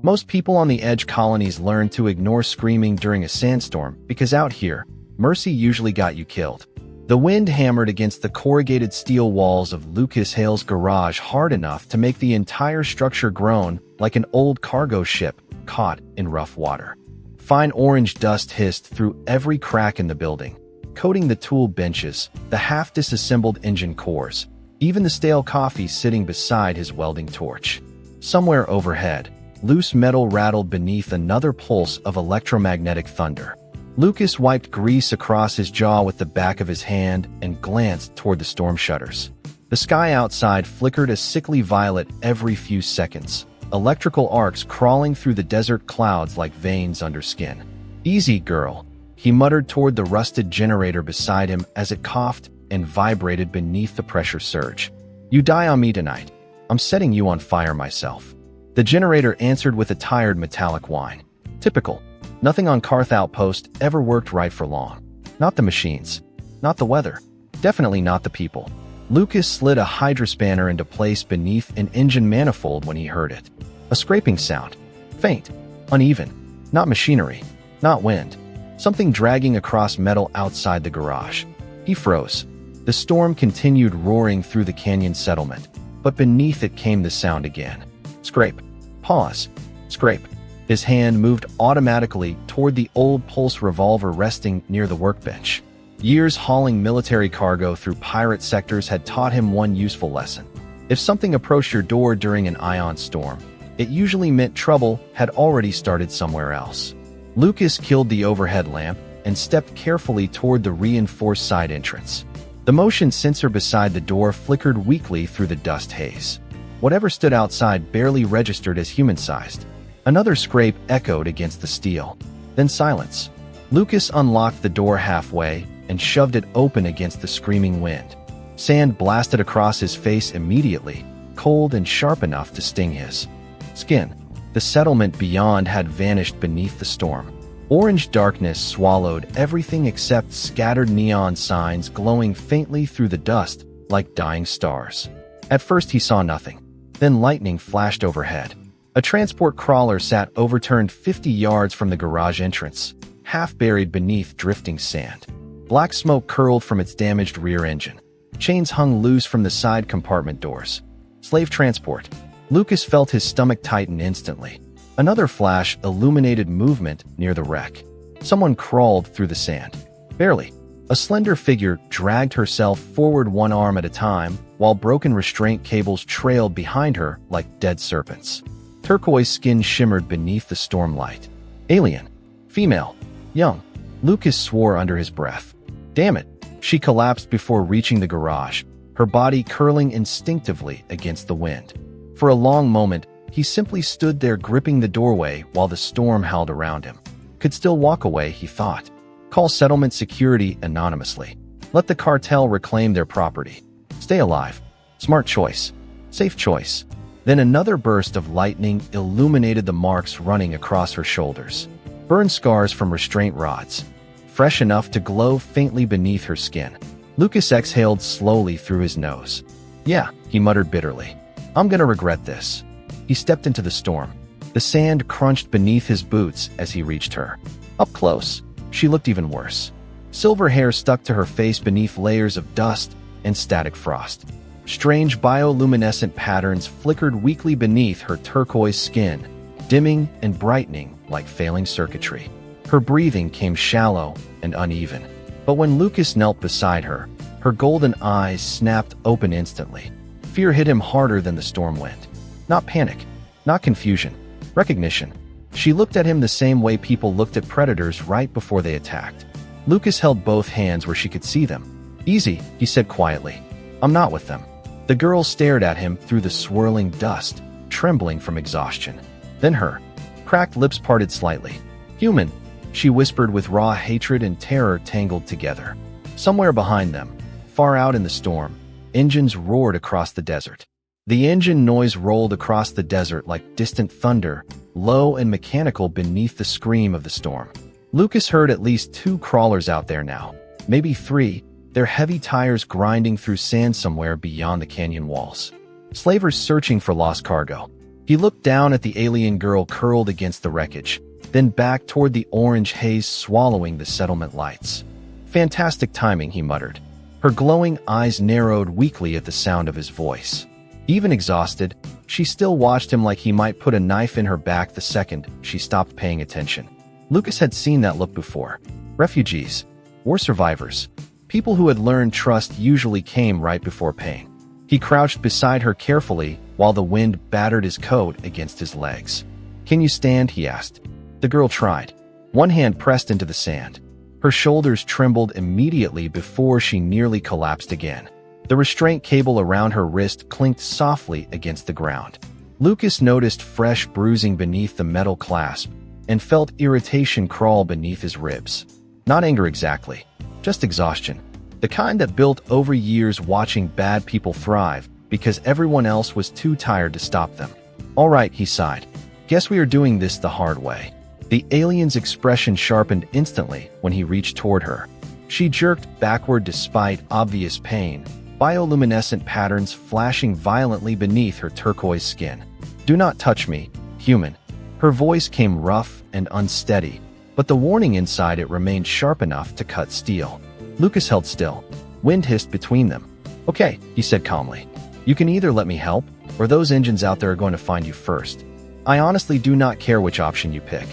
Most people on the edge colonies learned to ignore screaming during a sandstorm because out here, mercy usually got you killed. The wind hammered against the corrugated steel walls of Lucas Hale's garage hard enough to make the entire structure groan like an old cargo ship caught in rough water. Fine orange dust hissed through every crack in the building, coating the tool benches, the half-disassembled engine cores, even the stale coffee sitting beside his welding torch. Somewhere overhead, loose metal rattled beneath another pulse of electromagnetic thunder. Lucas wiped grease across his jaw with the back of his hand and glanced toward the storm shutters. The sky outside flickered a sickly violet every few seconds, electrical arcs crawling through the desert clouds like veins under skin. "Easy, girl," he muttered toward the rusted generator beside him as it coughed and vibrated beneath the pressure surge. "You die on me tonight. I'm setting you on fire myself." The generator answered with a tired metallic whine. Typical. Nothing on Karth Outpost ever worked right for long. Not the machines. Not the weather. Definitely not the people. Lucas slid a hydrospanner into place beneath an engine manifold when he heard it. A scraping sound. Faint. Uneven. Not machinery. Not wind. Something dragging across metal outside the garage. He froze. The storm continued roaring through the canyon settlement, but beneath it came the sound again. Scrape. Pause. Scrape. His hand moved automatically toward the old pulse revolver resting near the workbench. Years hauling military cargo through pirate sectors had taught him one useful lesson. If something approached your door during an ion storm, it usually meant trouble had already started somewhere else. Lucas killed the overhead lamp and stepped carefully toward the reinforced side entrance. The motion sensor beside the door flickered weakly through the dust haze. Whatever stood outside barely registered as human-sized. Another scrape echoed against the steel. Then silence. Lucas unlocked the door halfway and shoved it open against the screaming wind. Sand blasted across his face immediately, cold and sharp enough to sting his skin. The settlement beyond had vanished beneath the storm. Orange darkness swallowed everything except scattered neon signs glowing faintly through the dust like dying stars. At first he saw nothing. Then lightning flashed overhead. A transport crawler sat overturned 50 yards from the garage entrance, half buried beneath drifting sand. Black smoke curled from its damaged rear engine. Chains hung loose from the side compartment doors. Slave transport. Lucas felt his stomach tighten instantly. Another flash illuminated movement near the wreck. Someone crawled through the sand. Barely. A slender figure dragged herself forward one arm at a time, while broken restraint cables trailed behind her like dead serpents. Turquoise skin shimmered beneath the stormlight. Alien. Female. Young. Lucas swore under his breath. Damn it. She collapsed before reaching the garage, her body curling instinctively against the wind. For a long moment, he simply stood there gripping the doorway while the storm howled around him. Could still walk away, he thought. Call settlement security anonymously. Let the cartel reclaim their property. Stay alive. Smart choice. Safe choice. Then another burst of lightning illuminated the marks running across her shoulders. Burn scars from restraint rods, fresh enough to glow faintly beneath her skin. Lucas exhaled slowly through his nose. Yeah, he muttered bitterly. I'm gonna regret this. He stepped into the storm. The sand crunched beneath his boots as he reached her. Up close, she looked even worse. Silver hair stuck to her face beneath layers of dust and static frost. Strange bioluminescent patterns flickered weakly beneath her turquoise skin, dimming and brightening like failing circuitry. Her breathing came shallow and uneven. But when Lucas knelt beside her, her golden eyes snapped open instantly. Fear hit him harder than the storm wind. Not panic, not confusion, recognition. She looked at him the same way people looked at predators right before they attacked. Lucas held both hands where she could see them. Easy, he said quietly. I'm not with them. The girl stared at him through the swirling dust, trembling from exhaustion. Then her cracked lips parted slightly. Human, she whispered with raw hatred and terror tangled together. Somewhere behind them, far out in the storm, engines roared across the desert. The engine noise rolled across the desert like distant thunder, low and mechanical beneath the scream of the storm. Lucas heard at least 2 crawlers out there now, maybe 3, their heavy tires grinding through sand somewhere beyond the canyon walls. Slavers searching for lost cargo. He looked down at the alien girl curled against the wreckage, then back toward the orange haze swallowing the settlement lights. "Fantastic timing," he muttered. Her glowing eyes narrowed weakly at the sound of his voice. Even exhausted, she still watched him like he might put a knife in her back the second she stopped paying attention. Lucas had seen that look before. Refugees, war survivors, people who had learned trust usually came right before pain. He crouched beside her carefully while the wind battered his coat against his legs. "Can you stand?" he asked. The girl tried. One hand pressed into the sand. Her shoulders trembled immediately before she nearly collapsed again. The restraint cable around her wrist clinked softly against the ground. Lucas noticed fresh bruising beneath the metal clasp and felt irritation crawl beneath his ribs. Not anger exactly, just exhaustion. The kind that built over years watching bad people thrive because everyone else was too tired to stop them. "All right," he sighed. "Guess we are doing this the hard way." The alien's expression sharpened instantly when he reached toward her. She jerked backward despite obvious pain, bioluminescent patterns flashing violently beneath her turquoise skin. "Do not touch me, human." Her voice came rough and unsteady, but the warning inside it remained sharp enough to cut steel. Lucas held still. Wind hissed between them. "Okay," he said calmly. "You can either let me help, or those engines out there are going to find you first. I honestly do not care which option you pick,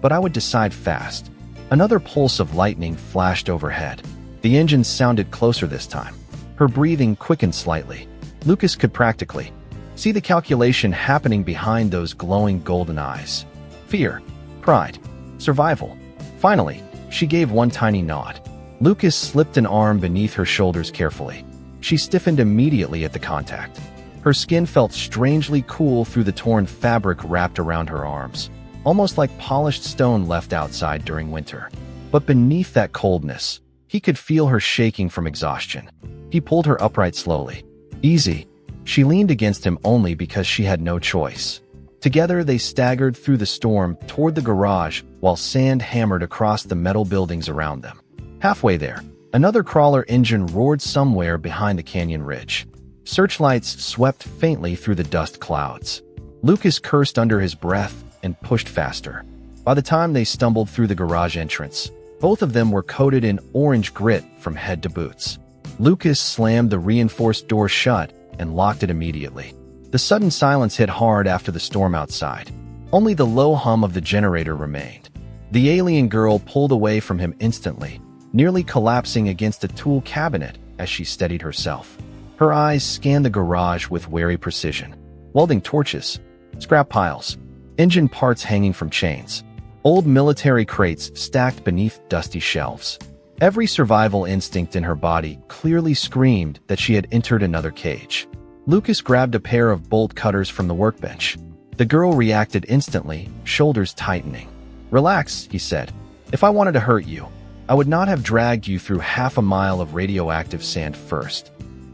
but I would decide fast." Another pulse of lightning flashed overhead. The engines sounded closer this time. Her breathing quickened slightly. Lucas could practically see the calculation happening behind those glowing golden eyes. Fear, pride, survival. Finally, she gave one tiny nod. Lucas slipped an arm beneath her shoulders carefully. She stiffened immediately at the contact. Her skin felt strangely cool through the torn fabric wrapped around her arms, almost like polished stone left outside during winter. But beneath that coldness, he could feel her shaking from exhaustion. He pulled her upright slowly. "Easy." She leaned against him only because she had no choice. Together they staggered through the storm toward the garage while sand hammered across the metal buildings around them. Halfway there, another crawler engine roared somewhere behind the canyon ridge. Searchlights swept faintly through the dust clouds. Lucas cursed under his breath and pushed faster. By the time they stumbled through the garage entrance, both of them were coated in orange grit from head to boots. Lucas slammed the reinforced door shut and locked it immediately. The sudden silence hit hard after the storm outside. Only the low hum of the generator remained. The alien girl pulled away from him instantly, nearly collapsing against a tool cabinet as she steadied herself. Her eyes scanned the garage with wary precision. Welding torches, scrap piles, engine parts hanging from chains, old military crates stacked beneath dusty shelves. Every survival instinct in her body clearly screamed that she had entered another cage. Lucas grabbed a pair of bolt cutters from the workbench. The girl reacted instantly, shoulders tightening. "Relax," he said. "If I wanted to hurt you, I would not have dragged you through half a mile of radioactive sand first."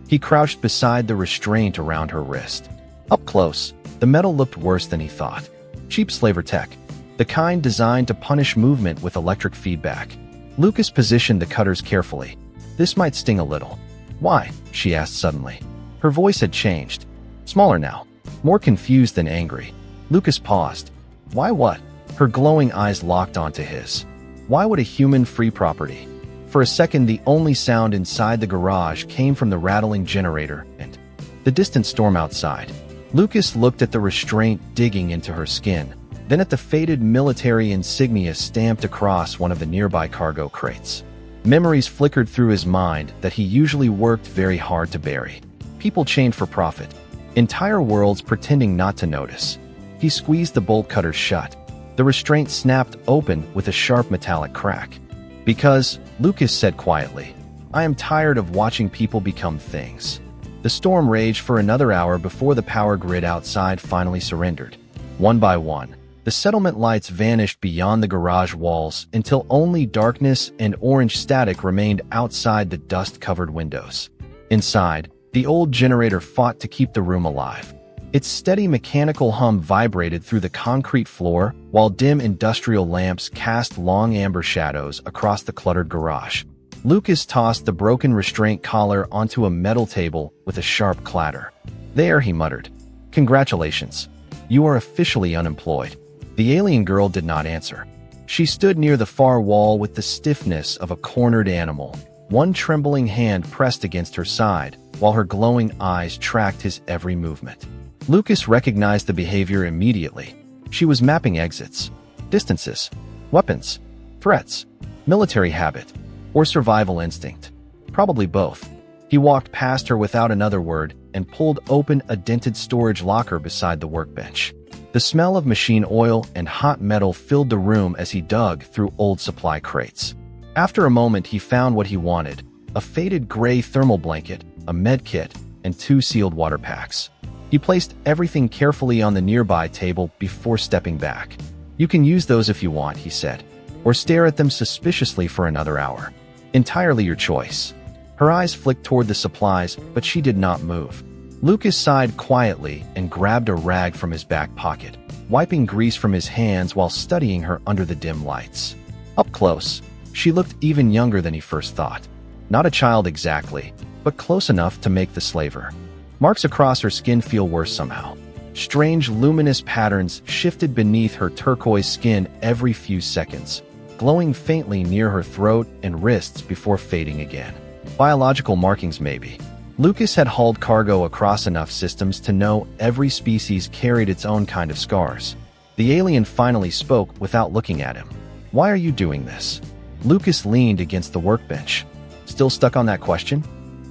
He crouched beside the restraint around her wrist. Up close, the metal looked worse than he thought. Cheap slaver tech, the kind designed to punish movement with electric feedback. Lucas positioned the cutters carefully. "This might sting a little." "Why?" she asked suddenly. Her voice had changed. Smaller now, more confused than angry. Lucas paused. "Why what?" Her glowing eyes locked onto his. Why would a human free property? For a second, the only sound inside the garage came from the rattling generator and the distant storm outside. Lucas looked at the restraint digging into her skin, then at the faded military insignia stamped across one of the nearby cargo crates. Memories flickered through his mind that he usually worked very hard to bury. People chained for profit. Entire worlds pretending not to notice. He squeezed the bolt cutters shut. The restraint snapped open with a sharp metallic crack. "Because," Lucas said quietly, "I am tired of watching people become things." The storm raged for another hour before the power grid outside finally surrendered. One by one, the settlement lights vanished beyond the garage walls until only darkness and orange static remained outside the dust-covered windows. Inside, the old generator fought to keep the room alive. Its steady mechanical hum vibrated through the concrete floor, while dim industrial lamps cast long amber shadows across the cluttered garage. Lucas tossed the broken restraint collar onto a metal table with a sharp clatter. "There," he muttered. "Congratulations. You are officially unemployed." The alien girl did not answer. She stood near the far wall with the stiffness of a cornered animal, one trembling hand pressed against her side, while her glowing eyes tracked his every movement. Lucas recognized the behavior immediately. She was mapping exits, distances, weapons, threats, military habit, or survival instinct. Probably both. He walked past her without another word and pulled open a dented storage locker beside the workbench. The smell of machine oil and hot metal filled the room as he dug through old supply crates. After a moment, he found what he wanted: a faded gray thermal blanket, a med kit, and 2 sealed water packs. He placed everything carefully on the nearby table before stepping back. "You can use those if you want," he said, "or stare at them suspiciously for another hour. Entirely your choice." Her eyes flicked toward the supplies, but she did not move. Lucas sighed quietly and grabbed a rag from his back pocket, wiping grease from his hands while studying her under the dim lights. Up close, she looked even younger than he first thought. Not a child exactly, but close enough to make the slaver. Marks across her skin feel worse somehow. Strange luminous patterns shifted beneath her turquoise skin every few seconds, glowing faintly near her throat and wrists before fading again. Biological markings maybe. Lucas had hauled cargo across enough systems to know every species carried its own kind of scars. The alien finally spoke without looking at him. "Why are you doing this?" Lucas leaned against the workbench. "Still stuck on that question?"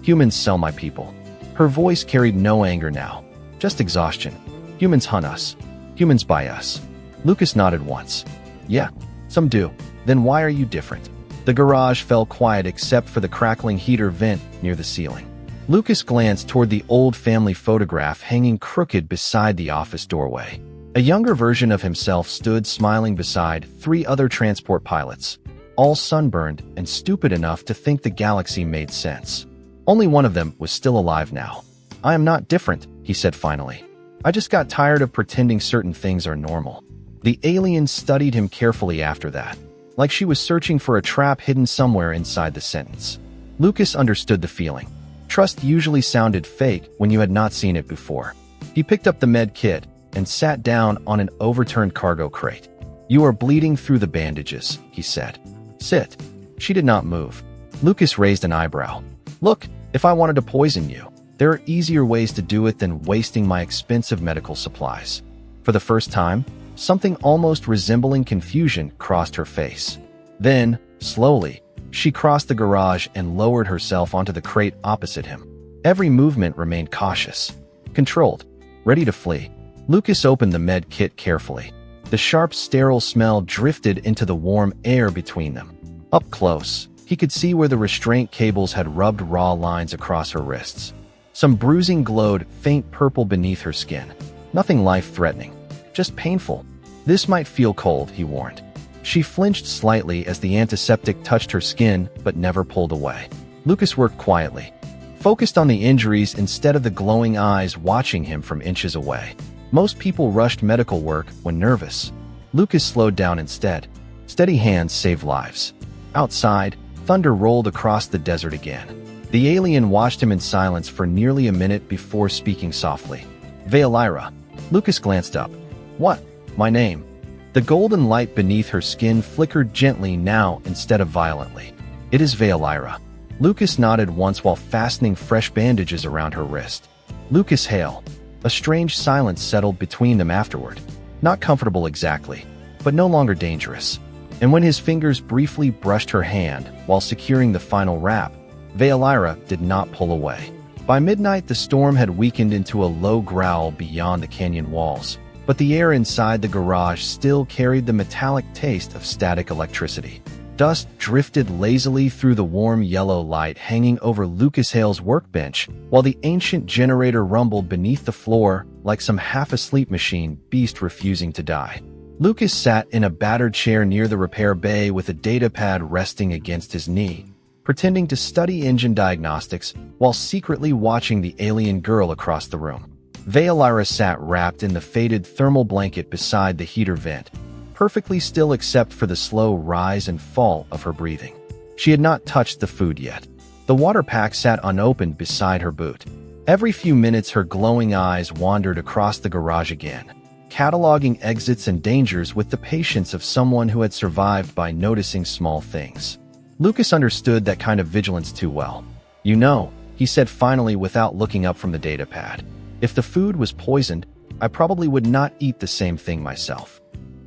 "Humans sell my people." Her voice carried no anger now, just exhaustion. "Humans hunt us. Humans buy us." Lucas nodded once. "Yeah, some do. Then why are you different?" The garage fell quiet except for the crackling heater vent near the ceiling. Lucas glanced toward the old family photograph hanging crooked beside the office doorway. A younger version of himself stood smiling beside 3 other transport pilots, all sunburned and stupid enough to think the galaxy made sense. Only one of them was still alive now. "I am not different," he said finally. "I just got tired of pretending certain things are normal." The alien studied him carefully after that, like she was searching for a trap hidden somewhere inside the sentence. Lucas understood the feeling. Trust usually sounded fake when you had not seen it before. He picked up the med kit and sat down on an overturned cargo crate. "You are bleeding through the bandages," he said. "Sit." She did not move. Lucas raised an eyebrow. "Look, if I wanted to poison you, there are easier ways to do it than wasting my expensive medical supplies." For the first time, something almost resembling confusion crossed her face. Then, slowly, she crossed the garage and lowered herself onto the crate opposite him. Every movement remained cautious, controlled, ready to flee. Lucas opened the med kit carefully. The sharp, sterile smell drifted into the warm air between them. Up close, he could see where the restraint cables had rubbed raw lines across her wrists. Some bruising glowed faint purple beneath her skin. Nothing life-threatening, just painful. "This might feel cold," he warned. She flinched slightly as the antiseptic touched her skin but never pulled away. Lucas worked quietly, focused on the injuries instead of the glowing eyes watching him from inches away. Most people rushed medical work when nervous. Lucas slowed down instead. Steady hands saved lives. Outside, thunder rolled across the desert again. The alien watched him in silence for nearly a minute before speaking softly. "Veolira." Lucas glanced up. "What?" "My name." The golden light beneath her skin flickered gently now instead of violently. "It is Veolira." Lucas nodded once while fastening fresh bandages around her wrist. "Lucas Hale." A strange silence settled between them afterward. Not comfortable exactly, but no longer dangerous. And when his fingers briefly brushed her hand while securing the final wrap, Veolira did not pull away. By midnight, the storm had weakened into a low growl beyond the canyon walls, but the air inside the garage still carried the metallic taste of static electricity. Dust drifted lazily through the warm yellow light hanging over Lucas Hale's workbench, while the ancient generator rumbled beneath the floor like some half-asleep machine beast refusing to die. Lucas sat in a battered chair near the repair bay with a datapad resting against his knee, pretending to study engine diagnostics while secretly watching the alien girl across the room. Veolira sat wrapped in the faded thermal blanket beside the heater vent, perfectly still except for the slow rise and fall of her breathing. She had not touched the food yet. The water pack sat unopened beside her boot. Every few minutes her glowing eyes wandered across the garage again. cataloging exits and dangers with the patience of someone who had survived by noticing small things. Lucas understood that kind of vigilance too well. "You know," he said finally without looking up from the datapad, "if the food was poisoned, I probably would not eat the same thing myself."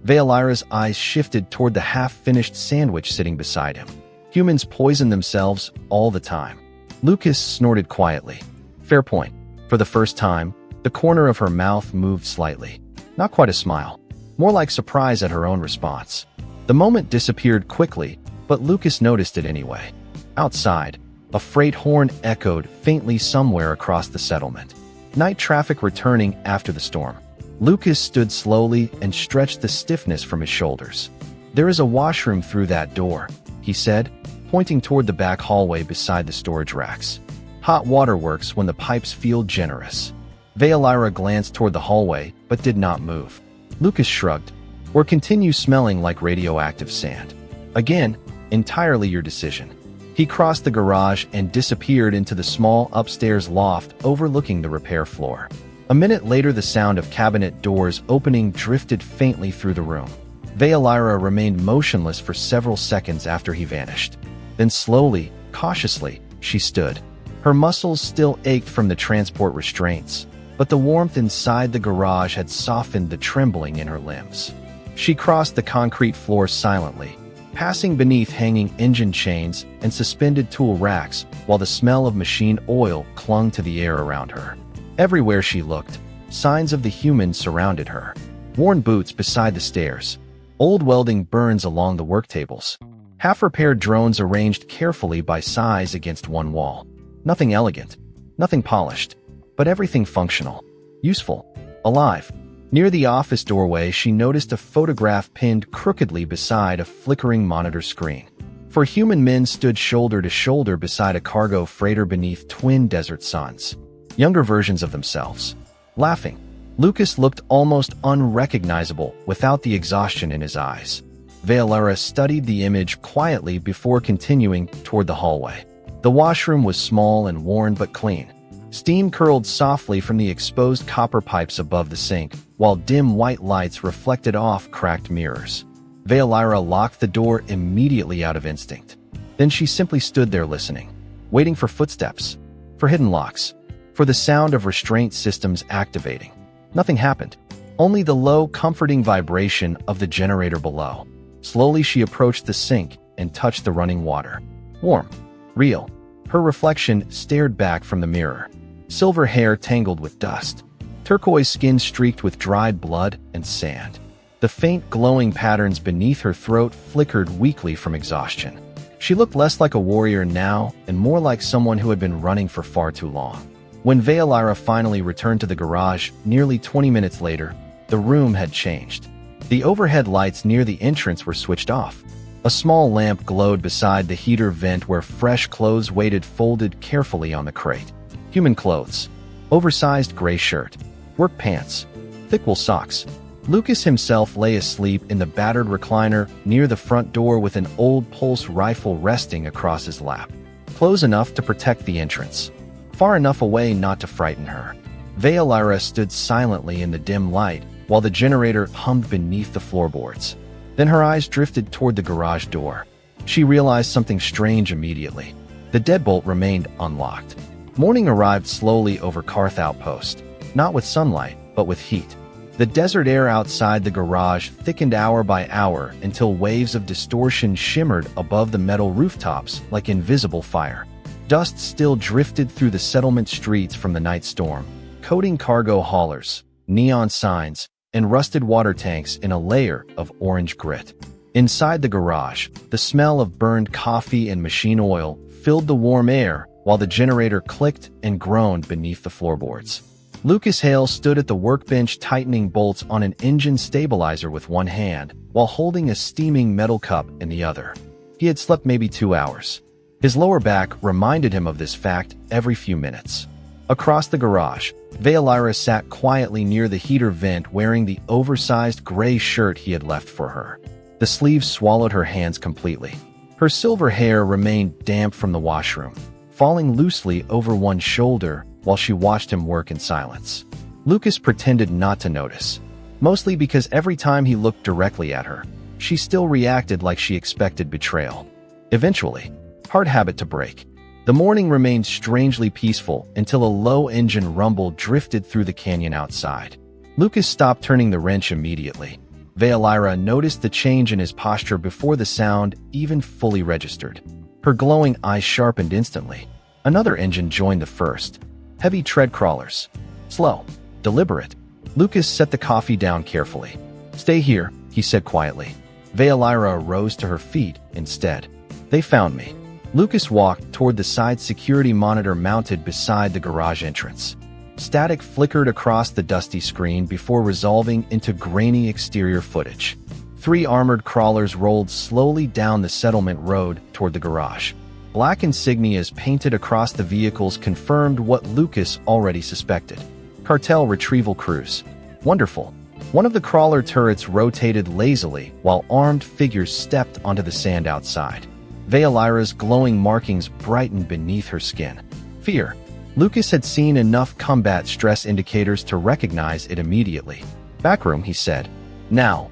Veolira's eyes shifted toward the half-finished sandwich sitting beside him. "Humans poison themselves all the time." Lucas snorted quietly. "Fair point." For the first time, the corner of her mouth moved slightly. Not quite a smile, more like surprise at her own response. The moment disappeared quickly, but Lucas noticed it anyway. Outside, a freight horn echoed faintly somewhere across the settlement. Night traffic returning after the storm. Lucas stood slowly and stretched the stiffness from his shoulders. "There is a washroom through that door," he said, pointing toward the back hallway beside the storage racks. "Hot water works when the pipes feel generous." Veolira glanced toward the hallway, but did not move. Lucas shrugged. "Or continue smelling like radioactive sand." "Again, entirely your decision." He crossed the garage and disappeared into the small upstairs loft overlooking the repair floor. A minute later, the sound of cabinet doors opening drifted faintly through the room. Veolira remained motionless for several seconds after he vanished. Then slowly, cautiously, she stood. Her muscles still ached from the transport restraints, but the warmth inside the garage had softened the trembling in her limbs. She crossed the concrete floor silently, passing beneath hanging engine chains and suspended tool racks, while the smell of machine oil clung to the air around her. Everywhere she looked, signs of the humans surrounded her. Worn boots beside the stairs, old welding burns along the work tables, half-repaired drones arranged carefully by size against one wall. Nothing elegant, nothing polished, but everything functional, useful, alive. Near the office doorway, she noticed a photograph pinned crookedly beside a flickering monitor screen. Four human men stood shoulder to shoulder beside a cargo freighter beneath twin desert suns. Younger versions of themselves. Laughing. Lucas looked almost unrecognizable without the exhaustion in his eyes. Veolira studied the image quietly before continuing toward the hallway. The washroom was small and worn but clean. Steam curled softly from the exposed copper pipes above the sink, while dim white lights reflected off cracked mirrors. Veolira locked the door immediately out of instinct. Then she simply stood there listening, waiting for footsteps, for hidden locks, for the sound of restraint systems activating. Nothing happened, only the low, comforting vibration of the generator below. Slowly she approached the sink and touched the running water. Warm, real. Her reflection stared back from the mirror. Silver hair tangled with dust. Turquoise skin streaked with dried blood and sand. The faint glowing patterns beneath her throat flickered weakly from exhaustion. She looked less like a warrior now and more like someone who had been running for far too long. When Veolira finally returned to the garage, nearly 20 minutes later, the room had changed. The overhead lights near the entrance were switched off. A small lamp glowed beside the heater vent where fresh clothes waited folded carefully on the crate. Human clothes. Oversized gray shirt. Work pants. Thick wool socks. Lucas himself lay asleep in the battered recliner near the front door with an old pulse rifle resting across his lap. Close enough to protect the entrance. Far enough away not to frighten her. Veolira stood silently in the dim light while the generator hummed beneath the floorboards. Then her eyes drifted toward the garage door. She realized something strange immediately. The deadbolt remained unlocked. Morning arrived slowly over Karth Outpost, not with sunlight, but with heat. The desert air outside the garage thickened hour by hour until waves of distortion shimmered above the metal rooftops like invisible fire. Dust still drifted through the settlement streets from the night storm, coating cargo haulers, neon signs, and rusted water tanks in a layer of orange grit. Inside the garage, the smell of burned coffee and machine oil filled the warm air while the generator clicked and groaned beneath the floorboards. Lucas Hale stood at the workbench tightening bolts on an engine stabilizer with one hand while holding a steaming metal cup in the other. He had slept maybe 2 hours. His lower back reminded him of this fact every few minutes. Across the garage, Veolira sat quietly near the heater vent wearing the oversized gray shirt he had left for her. The sleeves swallowed her hands completely. Her silver hair remained damp from the washroom, falling loosely over one shoulder while she watched him work in silence. Lucas pretended not to notice. mostly because every time he looked directly at her, she still reacted like she expected betrayal. Eventually, hard habit to break. The morning remained strangely peaceful until a low engine rumble drifted through the canyon outside. Lucas stopped turning the wrench immediately. Veolyra noticed the change in his posture before the sound even fully registered. Her glowing eyes sharpened instantly. Another engine joined the first. Heavy tread crawlers. Slow. Deliberate. Lucas set the coffee down carefully. "Stay here," he said quietly. Veolyra rose to her feet instead. "They found me." Lucas walked toward the side security monitor mounted beside the garage entrance. Static flickered across the dusty screen before resolving into grainy exterior footage. 3 armored crawlers rolled slowly down the settlement road toward the garage. Black insignias painted across the vehicles confirmed what Lucas already suspected. Cartel retrieval crews. Wonderful. One of the crawler turrets rotated lazily while armed figures stepped onto the sand outside. Veolyra's glowing markings brightened beneath her skin. Fear. Lucas had seen enough combat stress indicators to recognize it immediately. "Backroom," he said. "Now."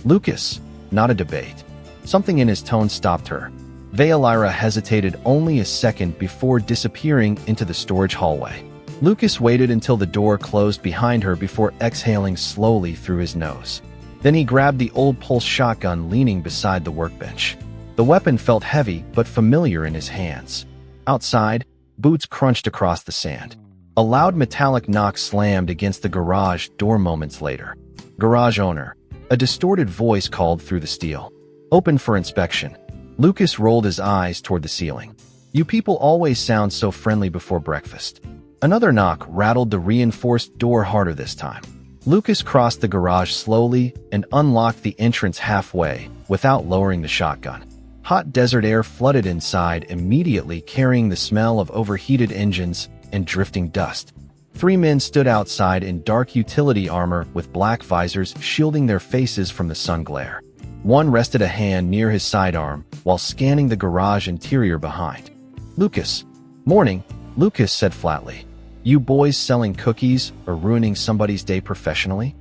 "Lucas." Not a debate. Something in his tone stopped her. Veolyra hesitated only a second before disappearing into the storage hallway. Lucas waited until the door closed behind her before exhaling slowly through his nose. Then he grabbed the old pulse shotgun leaning beside the workbench. The weapon felt heavy but familiar in his hands. Outside, boots crunched across the sand. A loud metallic knock slammed against the garage door moments later. "Garage owner." A distorted voice called through the steel. "Open for inspection." Lucas rolled his eyes toward the ceiling. "You people always sound so friendly before breakfast." Another knock rattled the reinforced door harder this time. Lucas crossed the garage slowly and unlocked the entrance halfway without lowering the shotgun. Hot desert air flooded inside immediately, carrying the smell of overheated engines and drifting dust. 3 men stood outside in dark utility armor with black visors shielding their faces from the sun glare. One rested a hand near his sidearm while scanning the garage interior behind. "Lucas." "Morning," Lucas said flatly. "You boys selling cookies or ruining somebody's day professionally?"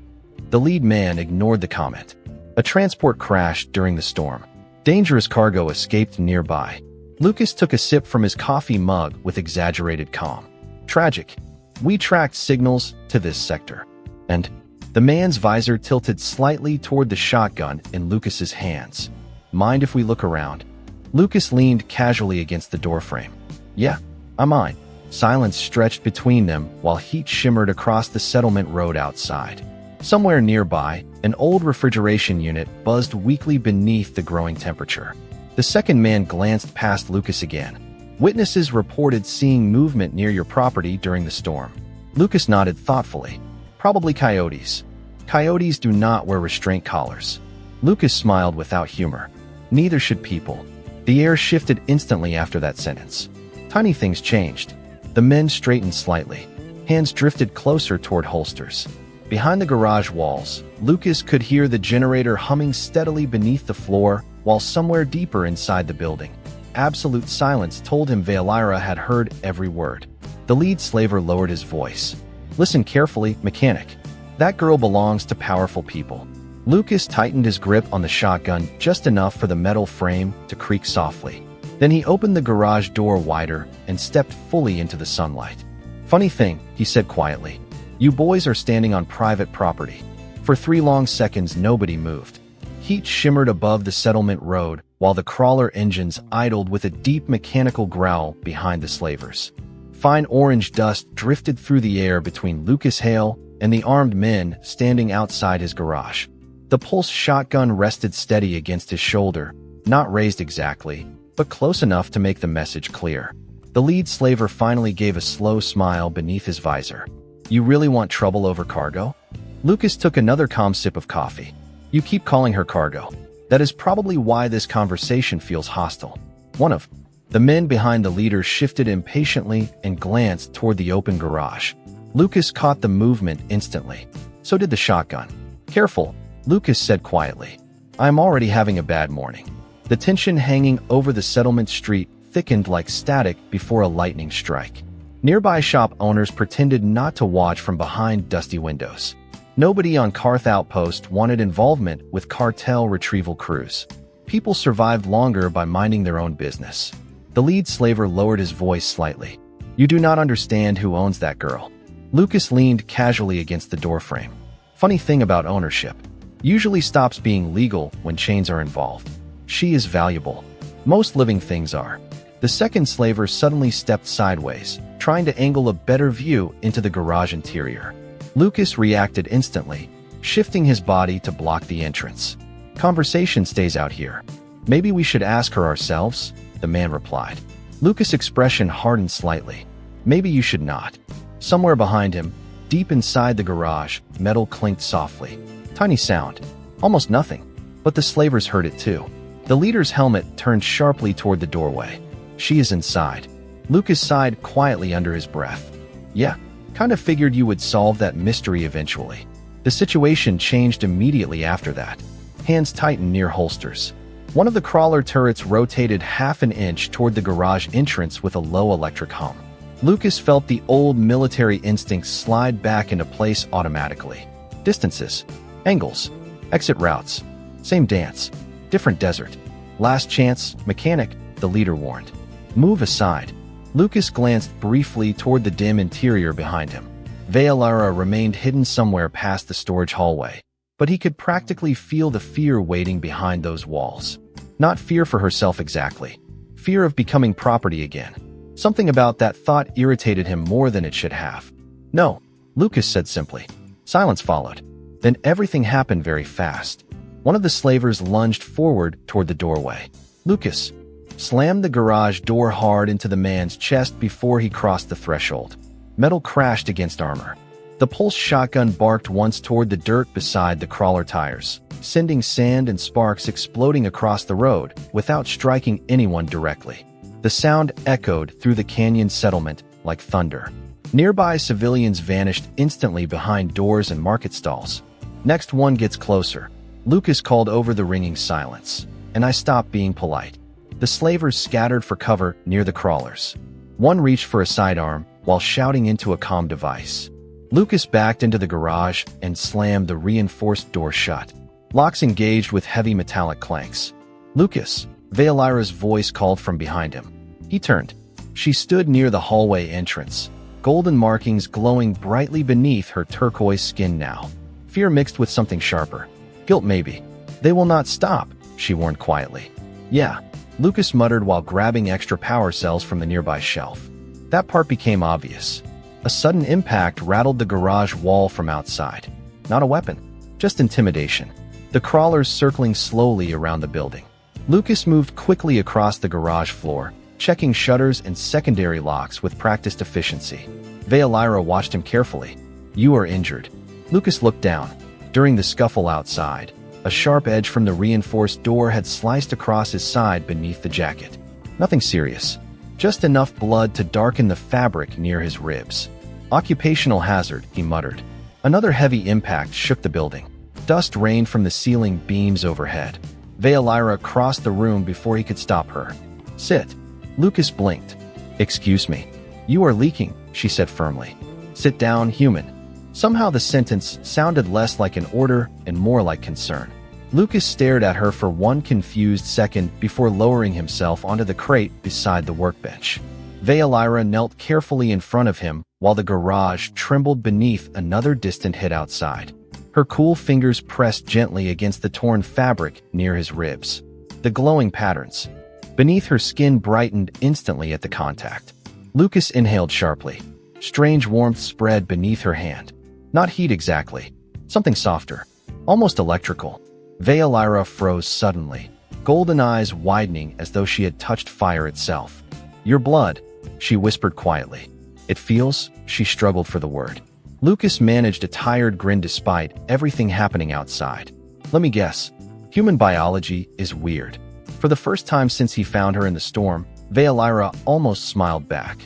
The lead man ignored the comment. A transport crashed during the storm. Dangerous cargo escaped nearby. Lucas took a sip from his coffee mug with exaggerated calm. "Tragic. We tracked signals to this sector." And the man's visor tilted slightly toward the shotgun in Lucas's hands. "Mind if we look around?" Lucas leaned casually against the doorframe. "Yeah, I mind." Silence stretched between them while heat shimmered across the settlement road outside. Somewhere nearby, an old refrigeration unit buzzed weakly beneath the growing temperature. The second man glanced past Lucas again. "Witnesses reported seeing movement near your property during the storm." Lucas nodded thoughtfully. "Probably coyotes." "Coyotes do not wear restraint collars." Lucas smiled without humor. "Neither should people." The air shifted instantly after that sentence. Tiny things changed. The men straightened slightly. Hands drifted closer toward holsters. Behind the garage walls, Lucas could hear the generator humming steadily beneath the floor, while somewhere deeper inside the building, absolute silence told him Veolyra had heard every word. The lead slaver lowered his voice. "Listen carefully, mechanic. That girl belongs to powerful people." Lucas tightened his grip on the shotgun just enough for the metal frame to creak softly. Then he opened the garage door wider and stepped fully into the sunlight. "Funny thing," he said quietly. "You boys are standing on private property." For 3 long seconds, nobody moved. Heat shimmered above the settlement road, while the crawler engines idled with a deep mechanical growl behind the slavers. Fine orange dust drifted through the air between Lucas Hale and the armed men standing outside his garage. The pulse shotgun rested steady against his shoulder, not raised exactly, but close enough to make the message clear. The lead slaver finally gave a slow smile beneath his visor. "You really want trouble over cargo?" Lucas took another calm sip of coffee. "You keep calling her cargo. That is probably why this conversation feels hostile." One of the men behind the leader shifted impatiently and glanced toward the open garage. Lucas caught the movement instantly. So did the shotgun. "Careful," Lucas said quietly. "I'm already having a bad morning." The tension hanging over the settlement street thickened like static before a lightning strike. Nearby shop owners pretended not to watch from behind dusty windows. Nobody on Karth Outpost wanted involvement with cartel retrieval crews. People survived longer by minding their own business. The lead slaver lowered his voice slightly. You do not understand who owns that girl. Lucas leaned casually against the doorframe. Funny thing about ownership. Usually stops being legal when chains are involved. She is valuable. Most living things are. The second slaver suddenly stepped sideways, trying to angle a better view into the garage interior. Lucas reacted instantly, shifting his body to block the entrance. Conversation stays out here. Maybe we should ask her ourselves, the man replied. Lucas' expression hardened slightly. Maybe you should not. Somewhere behind him, deep inside the garage, metal clinked softly. Tiny sound. Almost nothing. But the slavers heard it too. The leader's helmet turned sharply toward the doorway. She is inside. Lucas sighed quietly under his breath. Yeah, kind of figured you would solve that mystery eventually. The situation changed immediately after that. Hands tightened near holsters. One of the crawler turrets rotated half an inch toward the garage entrance with a low electric hum. Lucas felt the old military instincts slide back into place automatically. Distances, angles, exit routes. Same dance, different desert. Last chance, mechanic, the leader warned. Move aside. Lucas glanced briefly toward the dim interior behind him. Veolara remained hidden somewhere past the storage hallway, but he could practically feel the fear waiting behind those walls. Not fear for herself exactly. Fear of becoming property again. Something about that thought irritated him more than it should have. No, Lucas said simply. Silence followed. Then everything happened very fast. One of the slavers lunged forward toward the doorway. Lucas slammed the garage door hard into the man's chest before he crossed the threshold. Metal crashed against armor. The pulse shotgun barked once toward the dirt beside the crawler tires, sending sand and sparks exploding across the road without striking anyone directly. The sound echoed through the canyon settlement like thunder. Nearby civilians vanished instantly behind doors and market stalls. Next one gets closer. Lucas called over the ringing silence, and I stopped being polite. The slavers scattered for cover near the crawlers. One reached for a sidearm while shouting into a comm device. Lucas backed into the garage and slammed the reinforced door shut. Locks engaged with heavy metallic clanks. Lucas, Veolara's voice called from behind him. He turned. She stood near the hallway entrance, golden markings glowing brightly beneath her turquoise skin now. Fear mixed with something sharper. Guilt maybe. They will not stop, she warned quietly. Yeah, Lucas muttered while grabbing extra power cells from the nearby shelf. That part became obvious. A sudden impact rattled the garage wall from outside. Not a weapon, just intimidation. The crawlers circling slowly around the building. Lucas moved quickly across the garage floor, checking shutters and secondary locks with practiced efficiency. Veolara watched him carefully. You are injured. Lucas looked down. During the scuffle outside, a sharp edge from the reinforced door had sliced across his side beneath the jacket. Nothing serious. Just enough blood to darken the fabric near his ribs. Occupational hazard, he muttered. Another heavy impact shook the building. Dust rained from the ceiling beams overhead. Veolara crossed the room before he could stop her. Sit. Lucas blinked. Excuse me. You are leaking, she said firmly. Sit down, human. Somehow the sentence sounded less like an order and more like concern. Lucas stared at her for one confused second before lowering himself onto the crate beside the workbench. Veolara knelt carefully in front of him while the garage trembled beneath another distant hit outside. Her cool fingers pressed gently against the torn fabric near his ribs. The glowing patterns beneath her skin brightened instantly at the contact. Lucas inhaled sharply. Strange warmth spread beneath her hand. Not heat exactly. Something softer. Almost electrical. Veolara froze suddenly, golden eyes widening as though she had touched fire itself. Your blood, she whispered quietly. It feels, she struggled for the word. Lucas managed a tired grin despite everything happening outside. Let me guess. Human biology is weird. For the first time since he found her in the storm, Veolara almost smiled back.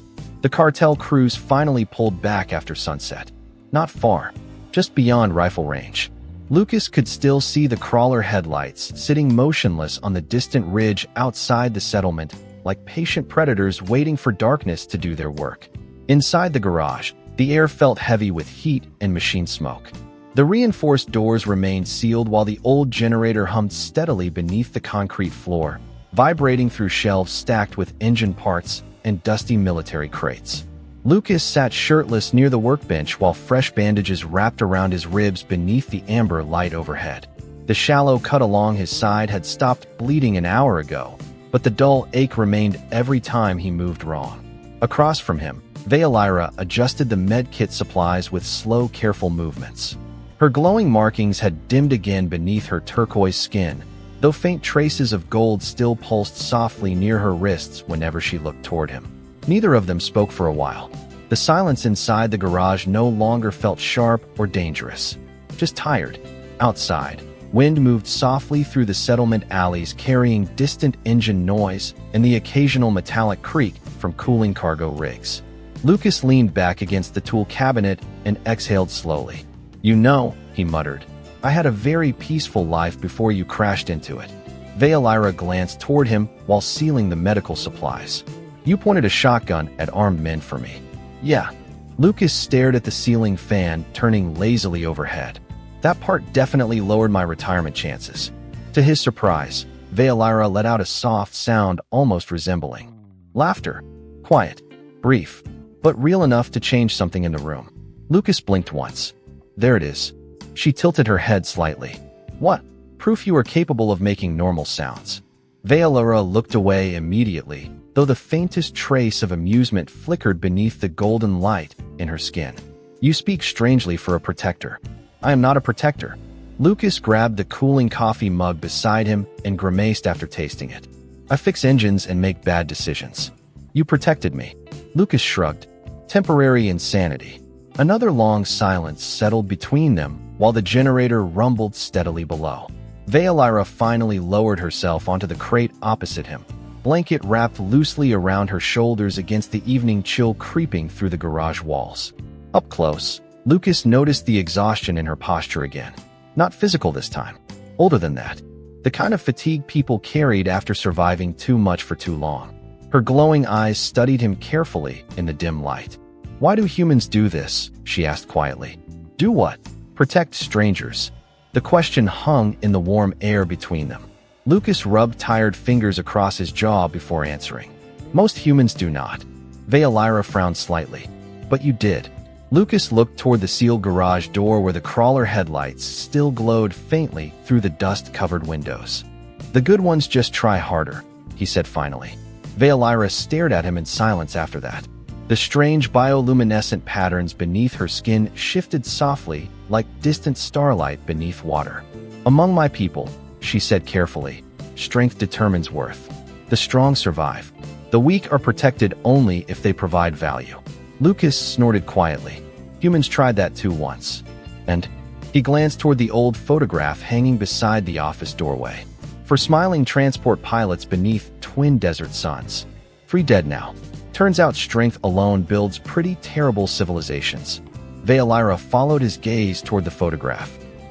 The cartel crews finally pulled back after sunset. Not far, just beyond rifle range. Lucas could still see the crawler headlights sitting motionless on the distant ridge outside the settlement, like patient predators waiting for darkness to do their work. Inside the garage, the air felt heavy with heat and machine smoke. The reinforced doors remained sealed while the old generator hummed steadily beneath the concrete floor, vibrating through shelves stacked with engine parts and dusty military crates. Lucas sat shirtless near the workbench while fresh bandages wrapped around his ribs beneath the amber light overhead. The shallow cut along his side had stopped bleeding an hour ago, but the dull ache remained every time he moved wrong. Across from him, Veolyra adjusted the medkit supplies with slow, careful movements. Her glowing markings had dimmed again beneath her turquoise skin, though faint traces of gold still pulsed softly near her wrists whenever she looked toward him. Neither of them spoke for a while. The silence inside the garage no longer felt sharp or dangerous, just tired. Outside, wind moved softly through the settlement alleys carrying distant engine noise and the occasional metallic creak from cooling cargo rigs. Lucas leaned back against the tool cabinet and exhaled slowly. "You know," he muttered, "I had a very peaceful life before you crashed into it." Veolyra glanced toward him while sealing the medical supplies. "You pointed a shotgun at armed men for me." "Yeah." Lucas stared at the ceiling fan turning lazily overhead. "That part definitely lowered my retirement chances." To his surprise, Veolyra let out a soft sound almost resembling laughter. Quiet, brief, but real enough to change something in the room. Lucas blinked once. "There it is." She tilted her head slightly. "What? Proof you are capable of making normal sounds." Veolyra looked away immediately, though the faintest trace of amusement flickered beneath the golden light in her skin. "You speak strangely for a protector." "I am not a protector." Lucas grabbed the cooling coffee mug beside him and grimaced after tasting it. "I fix engines and make bad decisions." "You protected me." Lucas shrugged. "Temporary insanity." Another long silence settled between them while the generator rumbled steadily below. Veolyra finally lowered herself onto the crate opposite him, blanket wrapped loosely around her shoulders against the evening chill creeping through the garage walls. Up close, Lucas noticed the exhaustion in her posture again. Not physical this time. Older than that. The kind of fatigue people carried after surviving too much for too long. Her glowing eyes studied him carefully in the dim light. "Why do humans do this?" she asked quietly. "Do what?" "Protect strangers." The question hung in the warm air between them. Lucas rubbed tired fingers across his jaw before answering. "Most humans do not." Veolyra frowned slightly. "But you did." Lucas looked toward the sealed garage door where the crawler headlights still glowed faintly through the dust-covered windows. "The good ones just try harder," he said finally. Veolyra stared at him in silence after that. The strange bioluminescent patterns beneath her skin shifted softly like distant starlight beneath water. "Among my people," she said carefully, "strength determines worth. The strong survive. The weak are protected only if they provide value." Lucas snorted quietly. "Humans tried that too once." And he glanced toward the old photograph hanging beside the office doorway. For smiling transport pilots beneath twin desert suns. "Free dead now. Turns out strength alone builds pretty terrible civilizations." Veolyra followed his gaze toward the photograph.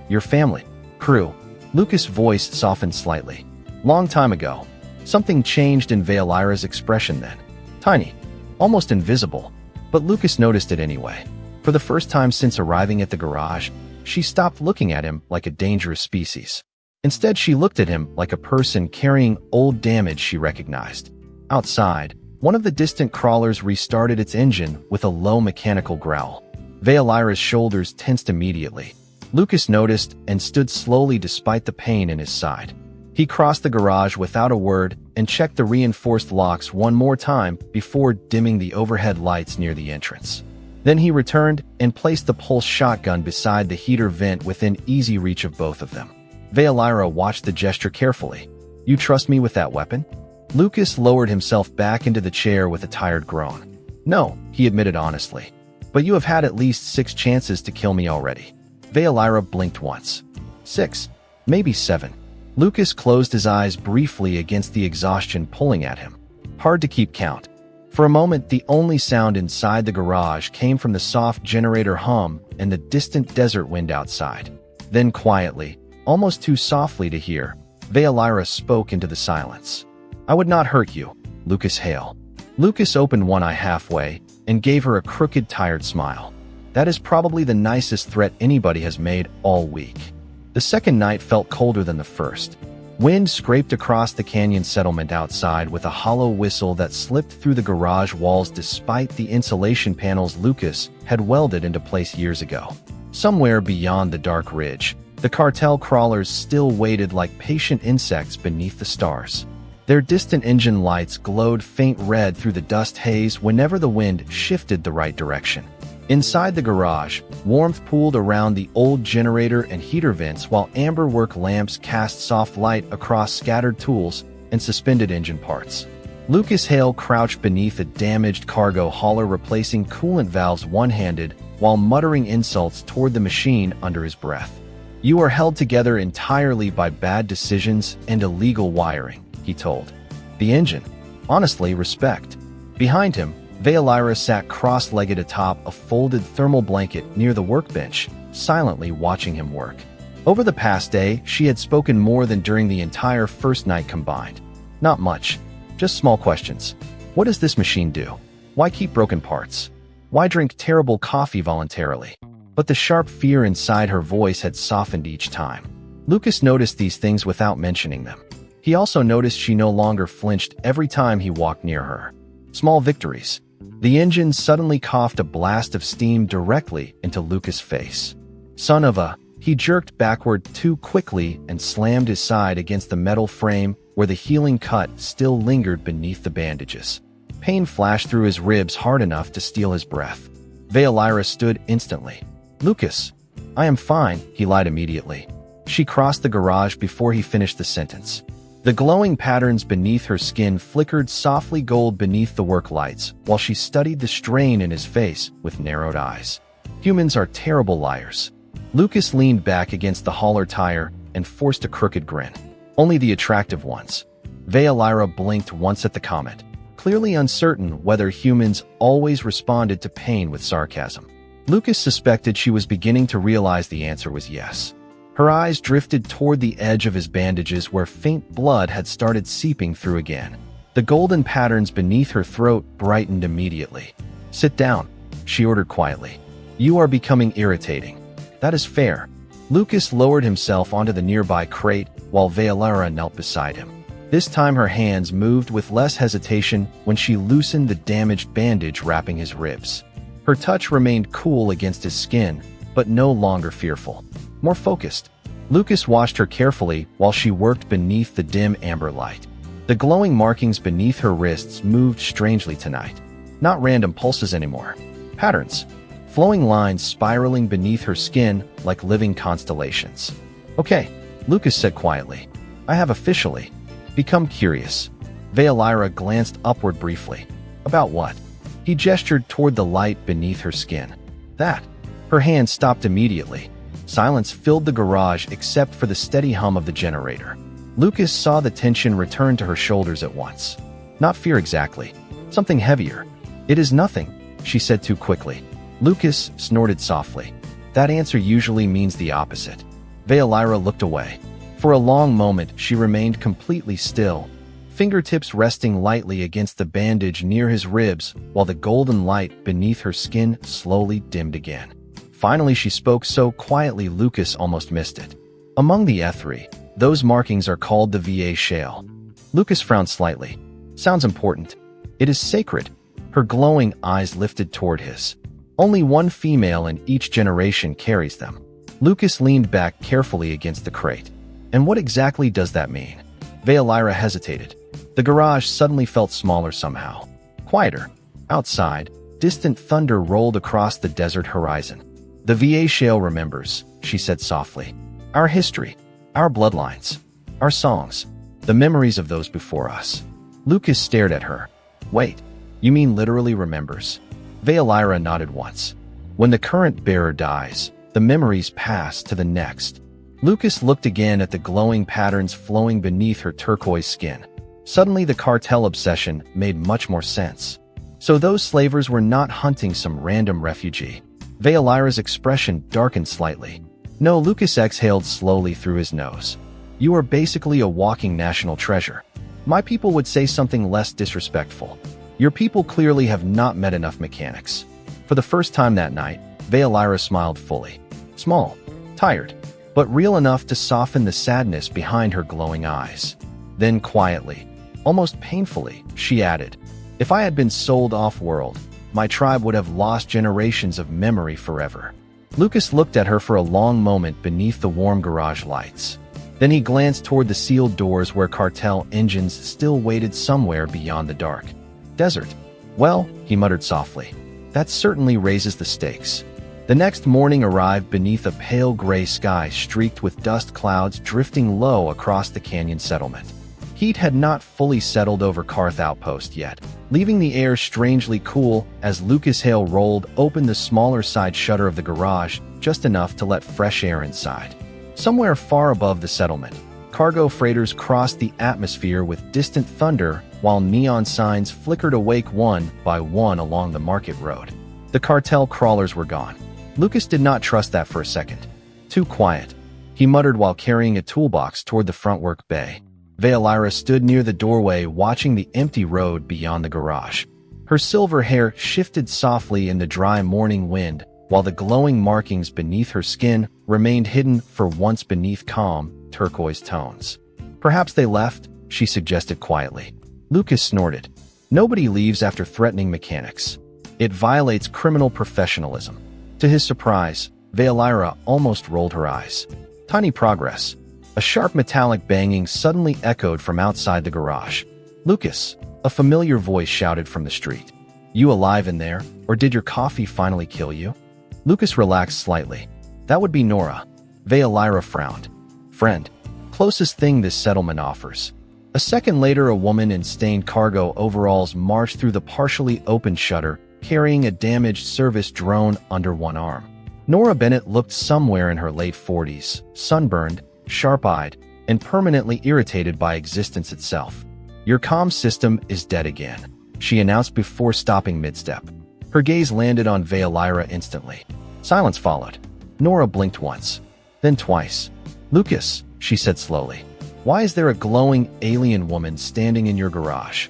"Your family, crew." Lucas' voice softened slightly. "Long time ago. Something changed in Veolyra's expression then. Tiny. Almost invisible. But Lucas noticed it anyway. For the first time since arriving at the garage, she stopped looking at him like a dangerous species. Instead, she looked at him like a person carrying old damage she recognized. Outside, one of the distant crawlers restarted its engine with a low mechanical growl. Veolyra's shoulders tensed immediately. Lucas noticed and stood slowly despite the pain in his side. He crossed the garage without a word and checked the reinforced locks one more time before dimming the overhead lights near the entrance. Then he returned and placed the pulse shotgun beside the heater vent within easy reach of both of them. Veolyra watched the gesture carefully. "You trust me with that weapon?" Lucas lowered himself back into the chair with a tired groan. "No," he admitted honestly. "But you have had at least 6 chances to kill me already." Veolyra blinked once. 6, maybe 7. Lucas closed his eyes briefly against the exhaustion pulling at him. Hard to keep count. For a moment, the only sound inside the garage came from the soft generator hum and the distant desert wind outside. Then quietly, almost too softly to hear, Veolyra spoke into the silence. "I would not hurt you, Lucas Hale." Lucas opened one eye halfway and gave her a crooked, tired smile. That is probably the nicest threat anybody has made all week. The second night felt colder than the first. Wind scraped across the canyon settlement outside with a hollow whistle that slipped through the garage walls despite the insulation panels Lucas had welded into place years ago. Somewhere beyond the dark ridge, the cartel crawlers still waited like patient insects beneath the stars. Their distant engine lights glowed faint red through the dust haze whenever the wind shifted the right direction. Inside the garage, warmth pooled around the old generator and heater vents while amber work lamps cast soft light across scattered tools and suspended engine parts. Lucas Hale crouched beneath a damaged cargo hauler replacing coolant valves one-handed while muttering insults toward the machine under his breath. "You are held together entirely by bad decisions and illegal wiring," he told. The engine. Honestly, respect. Behind him, Veilira sat cross-legged atop a folded thermal blanket near the workbench, silently watching him work. Over the past day, she had spoken more than during the entire first night combined. Not much, just small questions. What does this machine do? Why keep broken parts? Why drink terrible coffee voluntarily? But the sharp fear inside her voice had softened each time. Lucas noticed these things without mentioning them. He also noticed she no longer flinched every time he walked near her. Small victories. The engine suddenly coughed a blast of steam directly into Lucas' face. Son of a... He jerked backward too quickly and slammed his side against the metal frame where the healing cut still lingered beneath the bandages. Pain flashed through his ribs hard enough to steal his breath. Veilira stood instantly. "Lucas, I am fine," he lied immediately. She crossed the garage before he finished the sentence. The glowing patterns beneath her skin flickered softly gold beneath the work lights while she studied the strain in his face with narrowed eyes. Humans are terrible liars. Lucas leaned back against the hauler tire and forced a crooked grin. Only the attractive ones. Veilira blinked once at the comment, clearly uncertain whether humans always responded to pain with sarcasm. Lucas suspected she was beginning to realize the answer was yes. Her eyes drifted toward the edge of his bandages where faint blood had started seeping through again. The golden patterns beneath her throat brightened immediately. "Sit down," she ordered quietly. "You are becoming irritating." "That is fair." Lucas lowered himself onto the nearby crate while Veilira knelt beside him. This time her hands moved with less hesitation when she loosened the damaged bandage wrapping his ribs. Her touch remained cool against his skin, but no longer fearful. More focused. Lucas watched her carefully while she worked beneath the dim amber light. The glowing markings beneath her wrists moved strangely tonight. Not random pulses anymore. Patterns. Flowing lines spiraling beneath her skin like living constellations. "Okay," Lucas said quietly. "I have officially become curious." Veilira glanced upward briefly. "About what?" He gestured toward the light beneath her skin. "That." Her hand stopped immediately. Silence filled the garage except for the steady hum of the generator. Lucas saw the tension return to her shoulders at once. Not fear exactly. Something heavier. "It is nothing," she said too quickly. Lucas snorted softly. That answer usually means the opposite. Veilira looked away. For a long moment, she remained completely still, fingertips resting lightly against the bandage near his ribs while the golden light beneath her skin slowly dimmed again. Finally, she spoke so quietly Lucas almost missed it. "Among the Ethri, those markings are called the VA shale." Lucas frowned slightly. "Sounds important." "It is sacred." Her glowing eyes lifted toward his. "Only one female in each generation carries them." Lucas leaned back carefully against the crate. "And what exactly does that mean?" Veilira hesitated. The garage suddenly felt smaller somehow. Quieter. Outside, distant thunder rolled across the desert horizon. "The VA shale remembers," she said softly. "Our history, our bloodlines, our songs, the memories of those before us." Lucas stared at her. "Wait, you mean literally remembers?" Veilira nodded once. "When the current bearer dies, the memories pass to the next." Lucas looked again at the glowing patterns flowing beneath her turquoise skin. Suddenly the cartel obsession made much more sense. So those slavers were not hunting some random refugee. Veilira's expression darkened slightly. "No," Lucas exhaled slowly through his nose. "You are basically a walking national treasure. My people would say something less disrespectful. Your people clearly have not met enough mechanics." For the first time that night, Veolyra smiled fully. Small, tired, but real enough to soften the sadness behind her glowing eyes. Then quietly, almost painfully, she added, "If I had been sold off-world, my tribe would have lost generations of memory forever." Lucas looked at her for a long moment beneath the warm garage lights. Then he glanced toward the sealed doors where cartel engines still waited somewhere beyond the dark. Desert. Well, he muttered softly, that certainly raises the stakes. The next morning arrived beneath a pale gray sky streaked with dust clouds drifting low across the canyon settlement. Heat had not fully settled over Karth Outpost yet, leaving the air strangely cool as Lucas Hale rolled open the smaller side shutter of the garage, just enough to let fresh air inside. Somewhere far above the settlement, cargo freighters crossed the atmosphere with distant thunder while neon signs flickered awake one by one along the market road. The cartel crawlers were gone. Lucas did not trust that for a second. Too quiet, he muttered while carrying a toolbox toward the front work bay. Veolyra stood near the doorway watching the empty road beyond the garage. Her silver hair shifted softly in the dry morning wind, while the glowing markings beneath her skin remained hidden for once beneath calm, turquoise tones. "Perhaps they left," she suggested quietly. Lucas snorted. "Nobody leaves after threatening mechanics. It violates criminal professionalism." To his surprise, Veolyra almost rolled her eyes. Tiny progress. A sharp metallic banging suddenly echoed from outside the garage. "Lucas," a familiar voice shouted from the street. "You alive in there, or did your coffee finally kill you?" Lucas relaxed slightly. "That would be Nora." Veolyra frowned. "Friend. Closest thing this settlement offers." A second later, a woman in stained cargo overalls marched through the partially open shutter, carrying a damaged service drone under one arm. Nora Bennett looked somewhere in her late 40s, sunburned, sharp-eyed, and permanently irritated by existence itself. "Your comm system is dead again," she announced before stopping mid-step. Her gaze landed on Veolyra instantly. Silence followed. Nora blinked once, then twice. "Lucas," she said slowly, "why is there a glowing alien woman standing in your garage?"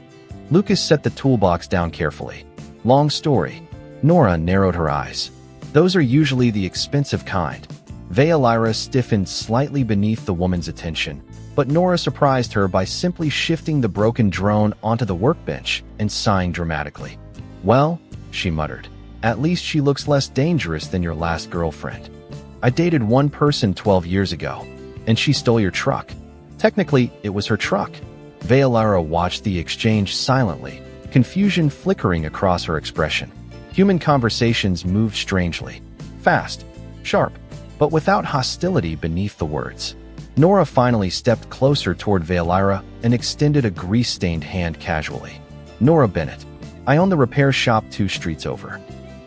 Lucas set the toolbox down carefully. "Long story." Nora narrowed her eyes. "Those are usually the expensive kind." Veolyra stiffened slightly beneath the woman's attention, but Nora surprised her by simply shifting the broken drone onto the workbench and sighing dramatically. "Well," she muttered, "at least she looks less dangerous than your last girlfriend. I dated one person 12 years ago, and she stole your truck." Technically, it was her truck. Veolyra watched the exchange silently, confusion flickering across her expression. Human conversations moved strangely. Fast, sharp, but without hostility beneath the words. Nora finally stepped closer toward Veolyra and extended a grease-stained hand casually. "Nora Bennett. I own the repair shop 2 streets over."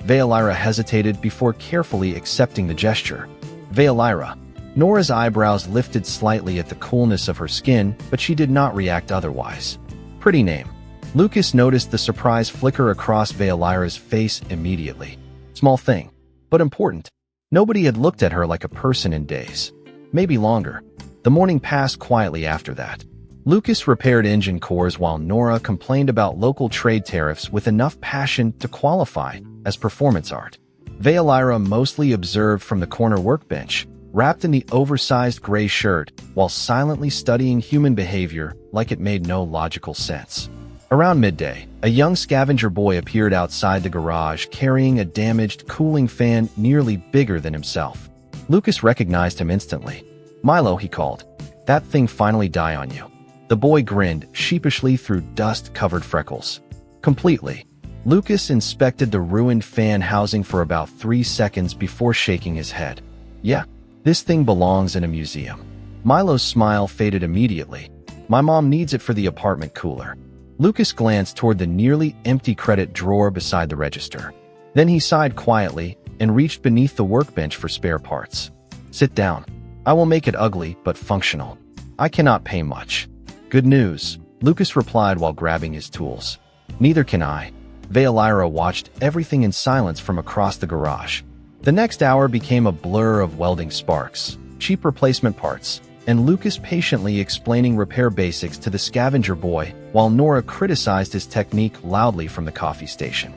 Veolyra hesitated before carefully accepting the gesture. "Veolyra." Nora's eyebrows lifted slightly at the coolness of her skin, but she did not react otherwise. "Pretty name." Lucas noticed the surprise flicker across Veolyra's face immediately. Small thing, but important. Nobody had looked at her like a person in days. Maybe longer. The morning passed quietly after that. Lucas repaired engine cores while Nora complained about local trade tariffs with enough passion to qualify as performance art. Veolyra mostly observed from the corner workbench, wrapped in the oversized gray shirt, while silently studying human behavior like it made no logical sense. Around midday, a young scavenger boy appeared outside the garage carrying a damaged cooling fan nearly bigger than himself. Lucas recognized him instantly. "Milo," he called. "That thing finally die on you." The boy grinned sheepishly through dust-covered freckles. "Completely." Lucas inspected the ruined fan housing for about 3 seconds before shaking his head. "Yeah, this thing belongs in a museum." Milo's smile faded immediately. "My mom needs it for the apartment cooler." Lucas glanced toward the nearly empty credit drawer beside the register. Then he sighed quietly and reached beneath the workbench for spare parts. "Sit down. I will make it ugly but functional. I cannot pay much." "Good news," Lucas replied while grabbing his tools. "Neither can I." Veolyra watched everything in silence from across the garage. The next hour became a blur of welding sparks, cheap replacement parts, and Lucas patiently explaining repair basics to the scavenger boy while Nora criticized his technique loudly from the coffee station.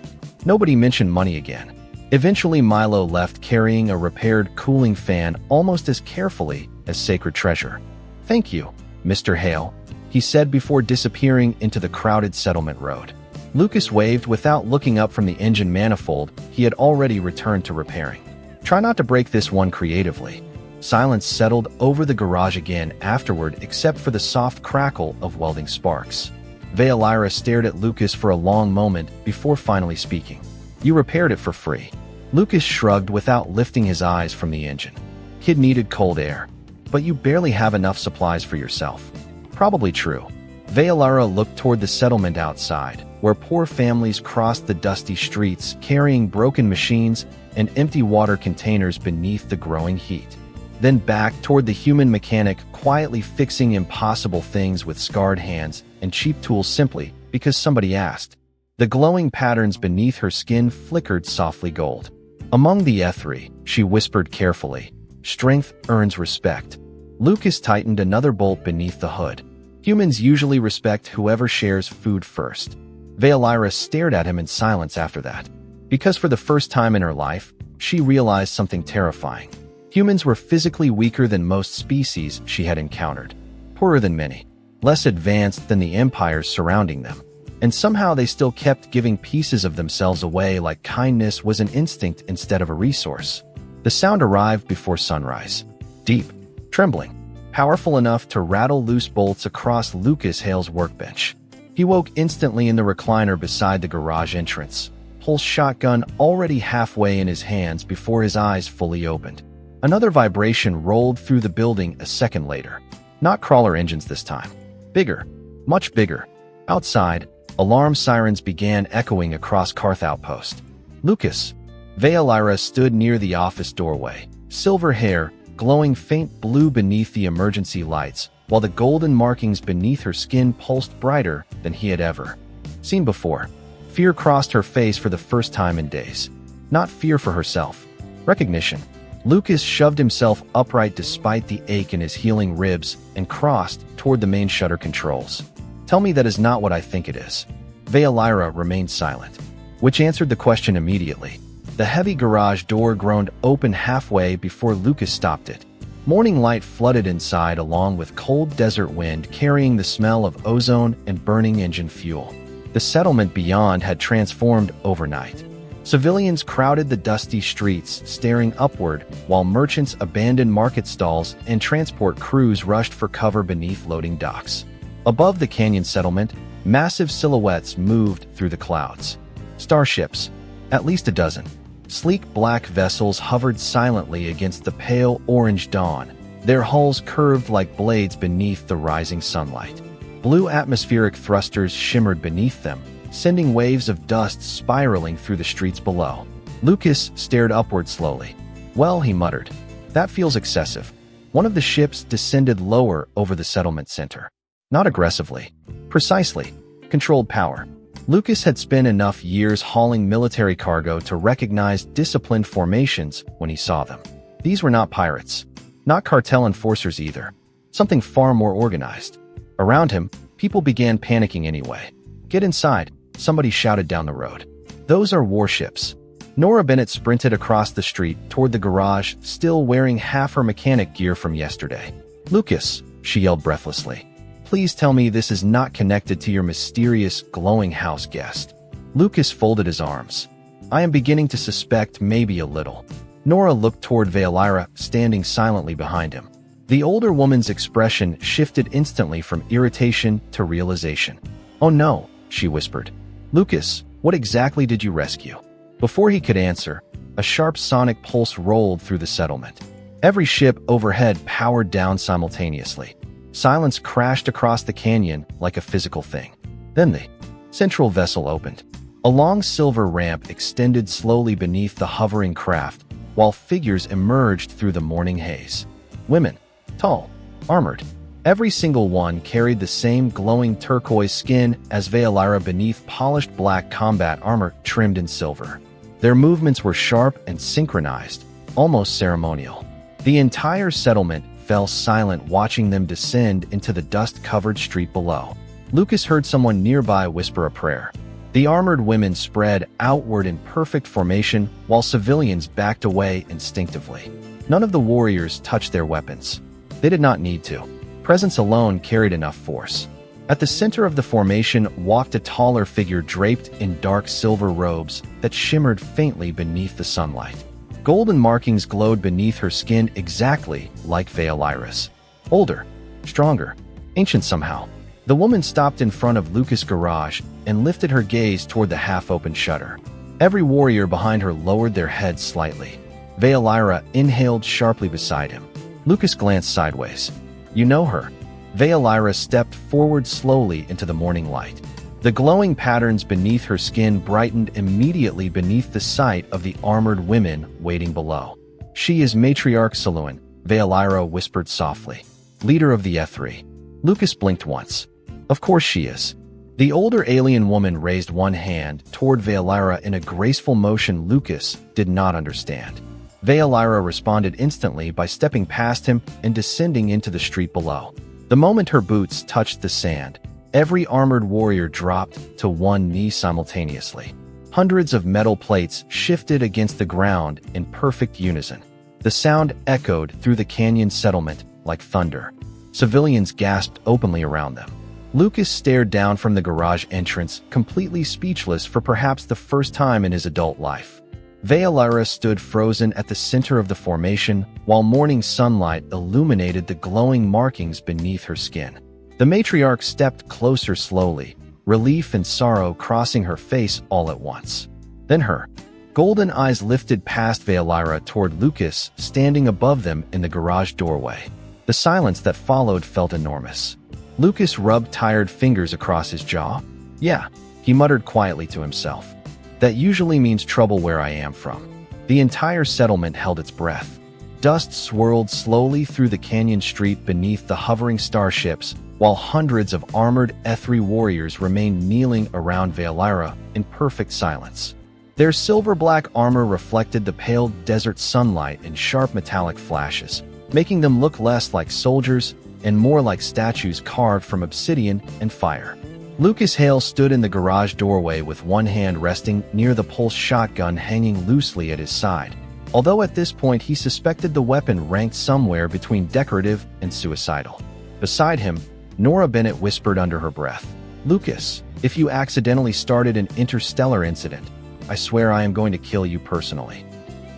Nobody mentioned money again. Eventually, Milo left carrying a repaired cooling fan almost as carefully as sacred treasure. "Thank you, Mr. Hale," he said before disappearing into the crowded settlement road. Lucas waved without looking up from the engine manifold he had already returned to repairing. "Try not to break this one creatively." Silence settled over the garage again afterward, except for the soft crackle of welding sparks. Veilira stared at Lucas for a long moment before finally speaking. "You repaired it for free." Lucas shrugged without lifting his eyes from the engine. "Kid needed cold air. But you barely have enough supplies for yourself." "Probably true." Veilira looked toward the settlement outside, where poor families crossed the dusty streets carrying broken machines and empty water containers beneath the growing heat. Then back toward the human mechanic quietly fixing impossible things with scarred hands and cheap tools simply because somebody asked. The glowing patterns beneath her skin flickered softly gold. "Among the Ethri," she whispered carefully, "strength earns respect." Lucas tightened another bolt beneath the hood. "Humans usually respect whoever shares food first." Veilira stared at him in silence after that, because for the first time in her life, she realized something terrifying. Humans were physically weaker than most species she had encountered, poorer than many, less advanced than the empires surrounding them. And somehow they still kept giving pieces of themselves away like kindness was an instinct instead of a resource. The sound arrived before sunrise. Deep, trembling, powerful enough to rattle loose bolts across Lucas Hale's workbench. He woke instantly in the recliner beside the garage entrance, pulse shotgun already halfway in his hands before his eyes fully opened. Another vibration rolled through the building a second later. Not crawler engines this time. Bigger, much bigger. Outside, alarm sirens began echoing across Karth Outpost. Lucas. Veilira stood near the office doorway, silver hair glowing faint blue beneath the emergency lights, while the golden markings beneath her skin pulsed brighter than he had ever seen before. Fear crossed her face for the first time in days. Not fear for herself. Recognition. Lucas shoved himself upright despite the ache in his healing ribs and crossed toward the main shutter controls. "Tell me that is not what I think it is." Veilira remained silent, which answered the question immediately. The heavy garage door groaned open halfway before Lucas stopped it. Morning light flooded inside along with cold desert wind carrying the smell of ozone and burning engine fuel. The settlement beyond had transformed overnight. Civilians crowded the dusty streets, staring upward, while merchants abandoned market stalls and transport crews rushed for cover beneath loading docks. Above the canyon settlement, massive silhouettes moved through the clouds. Starships, at least a dozen. Sleek black vessels hovered silently against the pale orange dawn, their hulls curved like blades beneath the rising sunlight. Blue atmospheric thrusters shimmered beneath them, sending waves of dust spiraling through the streets below. Lucas stared upward slowly. "Well," he muttered, "that feels excessive." One of the ships descended lower over the settlement center. Not aggressively. Precisely. Controlled power. Lucas had spent enough years hauling military cargo to recognize disciplined formations when he saw them. These were not pirates. Not cartel enforcers either. Something far more organized. Around him, people began panicking anyway. "Get inside," somebody shouted down the road. "Those are warships." Nora Bennett sprinted across the street toward the garage, still wearing half her mechanic gear from yesterday. "Lucas," she yelled breathlessly, "please tell me this is not connected to your mysterious, glowing house guest." Lucas folded his arms. "I am beginning to suspect maybe a little." Nora looked toward Veilira, standing silently behind him. The older woman's expression shifted instantly from irritation to realization. "Oh no," she whispered. "Lucas, what exactly did you rescue?" Before he could answer, a sharp sonic pulse rolled through the settlement. Every ship overhead powered down simultaneously. Silence crashed across the canyon like a physical thing. Then the central vessel opened. A long silver ramp extended slowly beneath the hovering craft, while figures emerged through the morning haze. Women, tall, armored. Every single one carried the same glowing turquoise skin as Veilira beneath polished black combat armor trimmed in silver. Their movements were sharp and synchronized, almost ceremonial. The entire settlement fell silent watching them descend into the dust-covered street below. Lucas heard someone nearby whisper a prayer. The armored women spread outward in perfect formation while civilians backed away instinctively. None of the warriors touched their weapons. They did not need to. Presence alone carried enough force. At the center of the formation walked a taller figure draped in dark silver robes that shimmered faintly beneath the sunlight. Golden markings glowed beneath her skin exactly like Veilira's. Older, stronger, ancient somehow. The woman stopped in front of Lucas' garage and lifted her gaze toward the half-open shutter. Every warrior behind her lowered their heads slightly. Veilira inhaled sharply beside him. Lucas glanced sideways. "You know her." Veilira stepped forward slowly into the morning light. The glowing patterns beneath her skin brightened immediately beneath the sight of the armored women waiting below. "She is Matriarch Selûne," Veilira whispered softly. "Leader of the Ethri." Lucas blinked once. "Of course she is." The older alien woman raised one hand toward Veilira in a graceful motion Lucas did not understand. Veilira responded instantly by stepping past him and descending into the street below. The moment her boots touched the sand, every armored warrior dropped to one knee simultaneously. Hundreds of metal plates shifted against the ground in perfect unison. The sound echoed through the canyon settlement like thunder. Civilians gasped openly around them. Lucas stared down from the garage entrance, completely speechless for perhaps the first time in his adult life. Veilira stood frozen at the center of the formation, while morning sunlight illuminated the glowing markings beneath her skin. The matriarch stepped closer slowly, relief and sorrow crossing her face all at once. Then her golden eyes lifted past Veilira toward Lucas, standing above them in the garage doorway. The silence that followed felt enormous. Lucas rubbed tired fingers across his jaw. "Yeah," he muttered quietly to himself. "That usually means trouble where I am from." The entire settlement held its breath. Dust swirled slowly through the canyon street beneath the hovering starships, while hundreds of armored Ethri warriors remained kneeling around Veilira in perfect silence. Their silver-black armor reflected the pale desert sunlight in sharp metallic flashes, making them look less like soldiers and more like statues carved from obsidian and fire. Lucas Hale stood in the garage doorway with one hand resting near the pulse shotgun hanging loosely at his side, although at this point he suspected the weapon ranked somewhere between decorative and suicidal. Beside him, Nora Bennett whispered under her breath, "Lucas, if you accidentally started an interstellar incident, I swear I am going to kill you personally."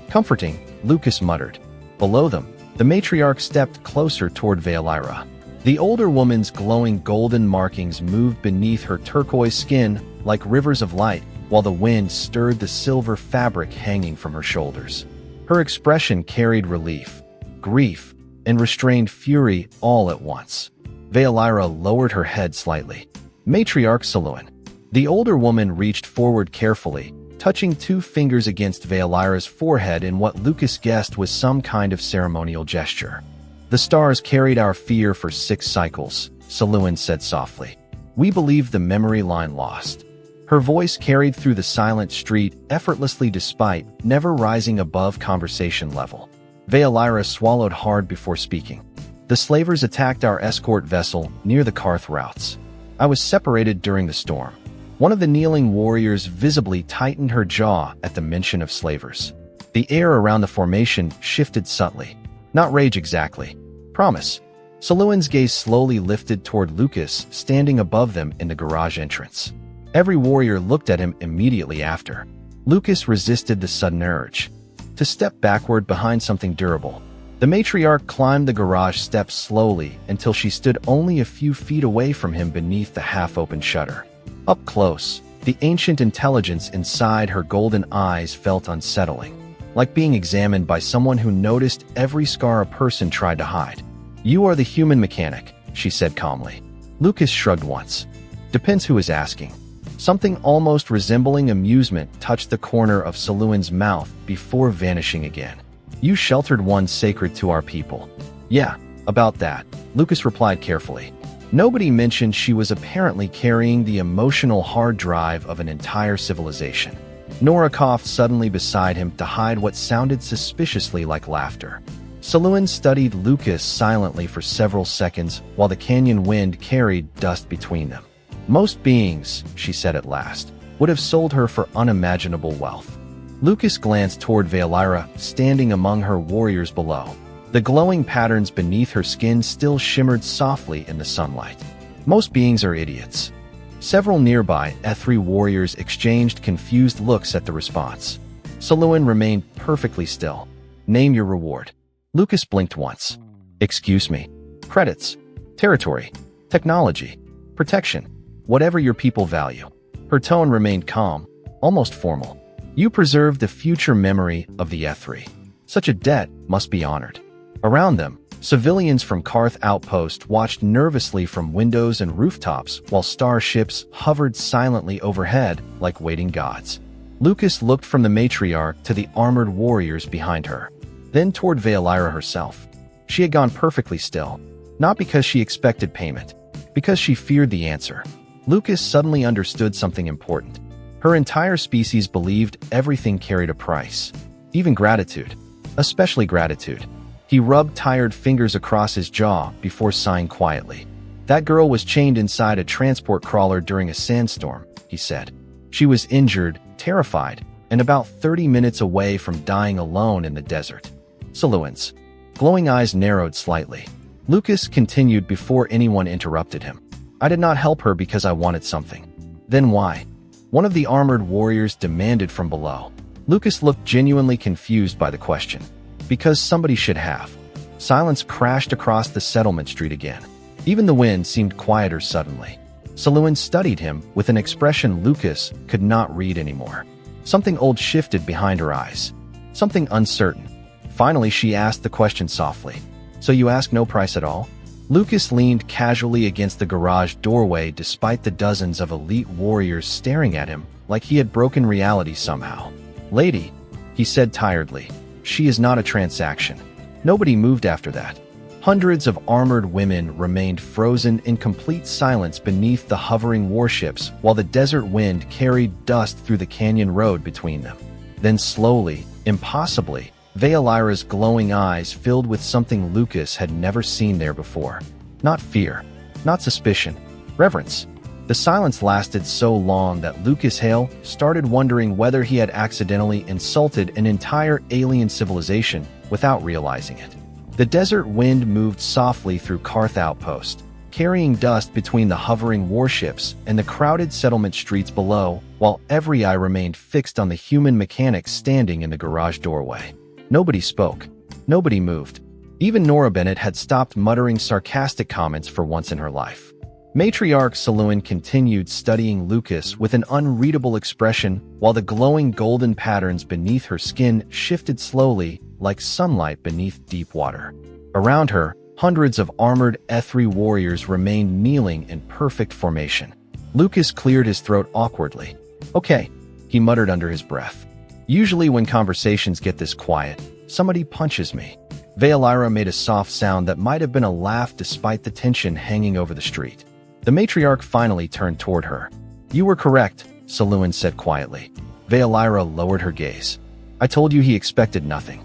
"Comforting," Lucas muttered. Below them, the matriarch stepped closer toward Veilira. The older woman's glowing golden markings moved beneath her turquoise skin like rivers of light, while the wind stirred the silver fabric hanging from her shoulders. Her expression carried relief, grief, and restrained fury all at once. Veilira lowered her head slightly. "Matriarch Selûne." The older woman reached forward carefully, touching two fingers against Veilira's forehead in what Lucas guessed was some kind of ceremonial gesture. "The stars carried our fear for 6 cycles," Selûne said softly. "We believe the memory line lost." Her voice carried through the silent street effortlessly despite never rising above conversation level. Veilira swallowed hard before speaking. "The slavers attacked our escort vessel near the Karth routes. I was separated during the storm." One of the kneeling warriors visibly tightened her jaw at the mention of slavers. The air around the formation shifted subtly. "Not rage exactly. Promise." Selûne's gaze slowly lifted toward Lucas, standing above them in the garage entrance. Every warrior looked at him immediately after. Lucas resisted the sudden urge to step backward behind something durable. The matriarch climbed the garage steps slowly until she stood only a few feet away from him beneath the half-open shutter. Up close, the ancient intelligence inside her golden eyes felt unsettling, like being examined by someone who noticed every scar a person tried to hide. "You are the human mechanic," she said calmly. Lucas shrugged once. "Depends who is asking." Something almost resembling amusement touched the corner of Selûne's mouth before vanishing again. "You sheltered one sacred to our people." "Yeah, about that," Lucas replied carefully. Nobody mentioned she was apparently carrying the emotional hard drive of an entire civilization. Nora coughed suddenly beside him to hide what sounded suspiciously like laughter. Selûne studied Lucas silently for several seconds while the canyon wind carried dust between them. "Most beings," she said at last, would have sold her for unimaginable wealth. Lucas glanced toward Valyra, standing among her warriors below. The glowing patterns beneath her skin still shimmered softly in the sunlight. Most beings are idiots. Several nearby Ethri warriors exchanged confused looks at the response. Selûne remained perfectly still. Name your reward. Lucas blinked once. Excuse me. Credits. Territory. Technology. Protection. Whatever your people value. Her tone remained calm, almost formal. You preserve the future memory of the Ethri. Such a debt must be honored. Around them, civilians from Karth Outpost watched nervously from windows and rooftops while starships hovered silently overhead like waiting gods. Lucas looked from the matriarch to the armored warriors behind her, then toward Valyra herself. She had gone perfectly still, not because she expected payment, because she feared the answer. Lucas suddenly understood something important. Her entire species believed everything carried a price, even gratitude, especially gratitude. He rubbed tired fingers across his jaw before sighing quietly. That girl was chained inside a transport crawler during a sandstorm, he said. She was injured, terrified, and about 30 minutes away from dying alone in the desert. Selûne's glowing eyes narrowed slightly. Lucas continued before anyone interrupted him. I did not help her because I wanted something. Then why? One of the armored warriors demanded from below. Lucas looked genuinely confused by the question. Because somebody should have. Silence crashed across the settlement street again. Even the wind seemed quieter suddenly. Selûne studied him with an expression Lucas could not read anymore. Something old shifted behind her eyes. Something uncertain. Finally, she asked the question softly. So you ask no price at all? Lucas leaned casually against the garage doorway despite the dozens of elite warriors staring at him like he had broken reality somehow. Lady, he said tiredly. She is not a transaction. Nobody moved after that. Hundreds of armored women remained frozen in complete silence beneath the hovering warships while the desert wind carried dust through the canyon road between them. Then slowly, impossibly, Valyra's glowing eyes filled with something Lucas had never seen there before. Not fear, not suspicion, reverence. The silence lasted so long that Lucas Hale started wondering whether he had accidentally insulted an entire alien civilization without realizing it. The desert wind moved softly through Karth Outpost, carrying dust between the hovering warships and the crowded settlement streets below, while every eye remained fixed on the human mechanics standing in the garage doorway. Nobody spoke. Nobody moved. Even Nora Bennett had stopped muttering sarcastic comments for once in her life. Matriarch Selûne continued studying Lucas with an unreadable expression while the glowing golden patterns beneath her skin shifted slowly like sunlight beneath deep water. Around her, hundreds of armored Ethri warriors remained kneeling in perfect formation. Lucas cleared his throat awkwardly. Okay, he muttered under his breath. Usually when conversations get this quiet, somebody punches me. Valyra made a soft sound that might have been a laugh despite the tension hanging over the street. The matriarch finally turned toward her. You were correct, Selûne said quietly. Valyra lowered her gaze. I told you he expected nothing.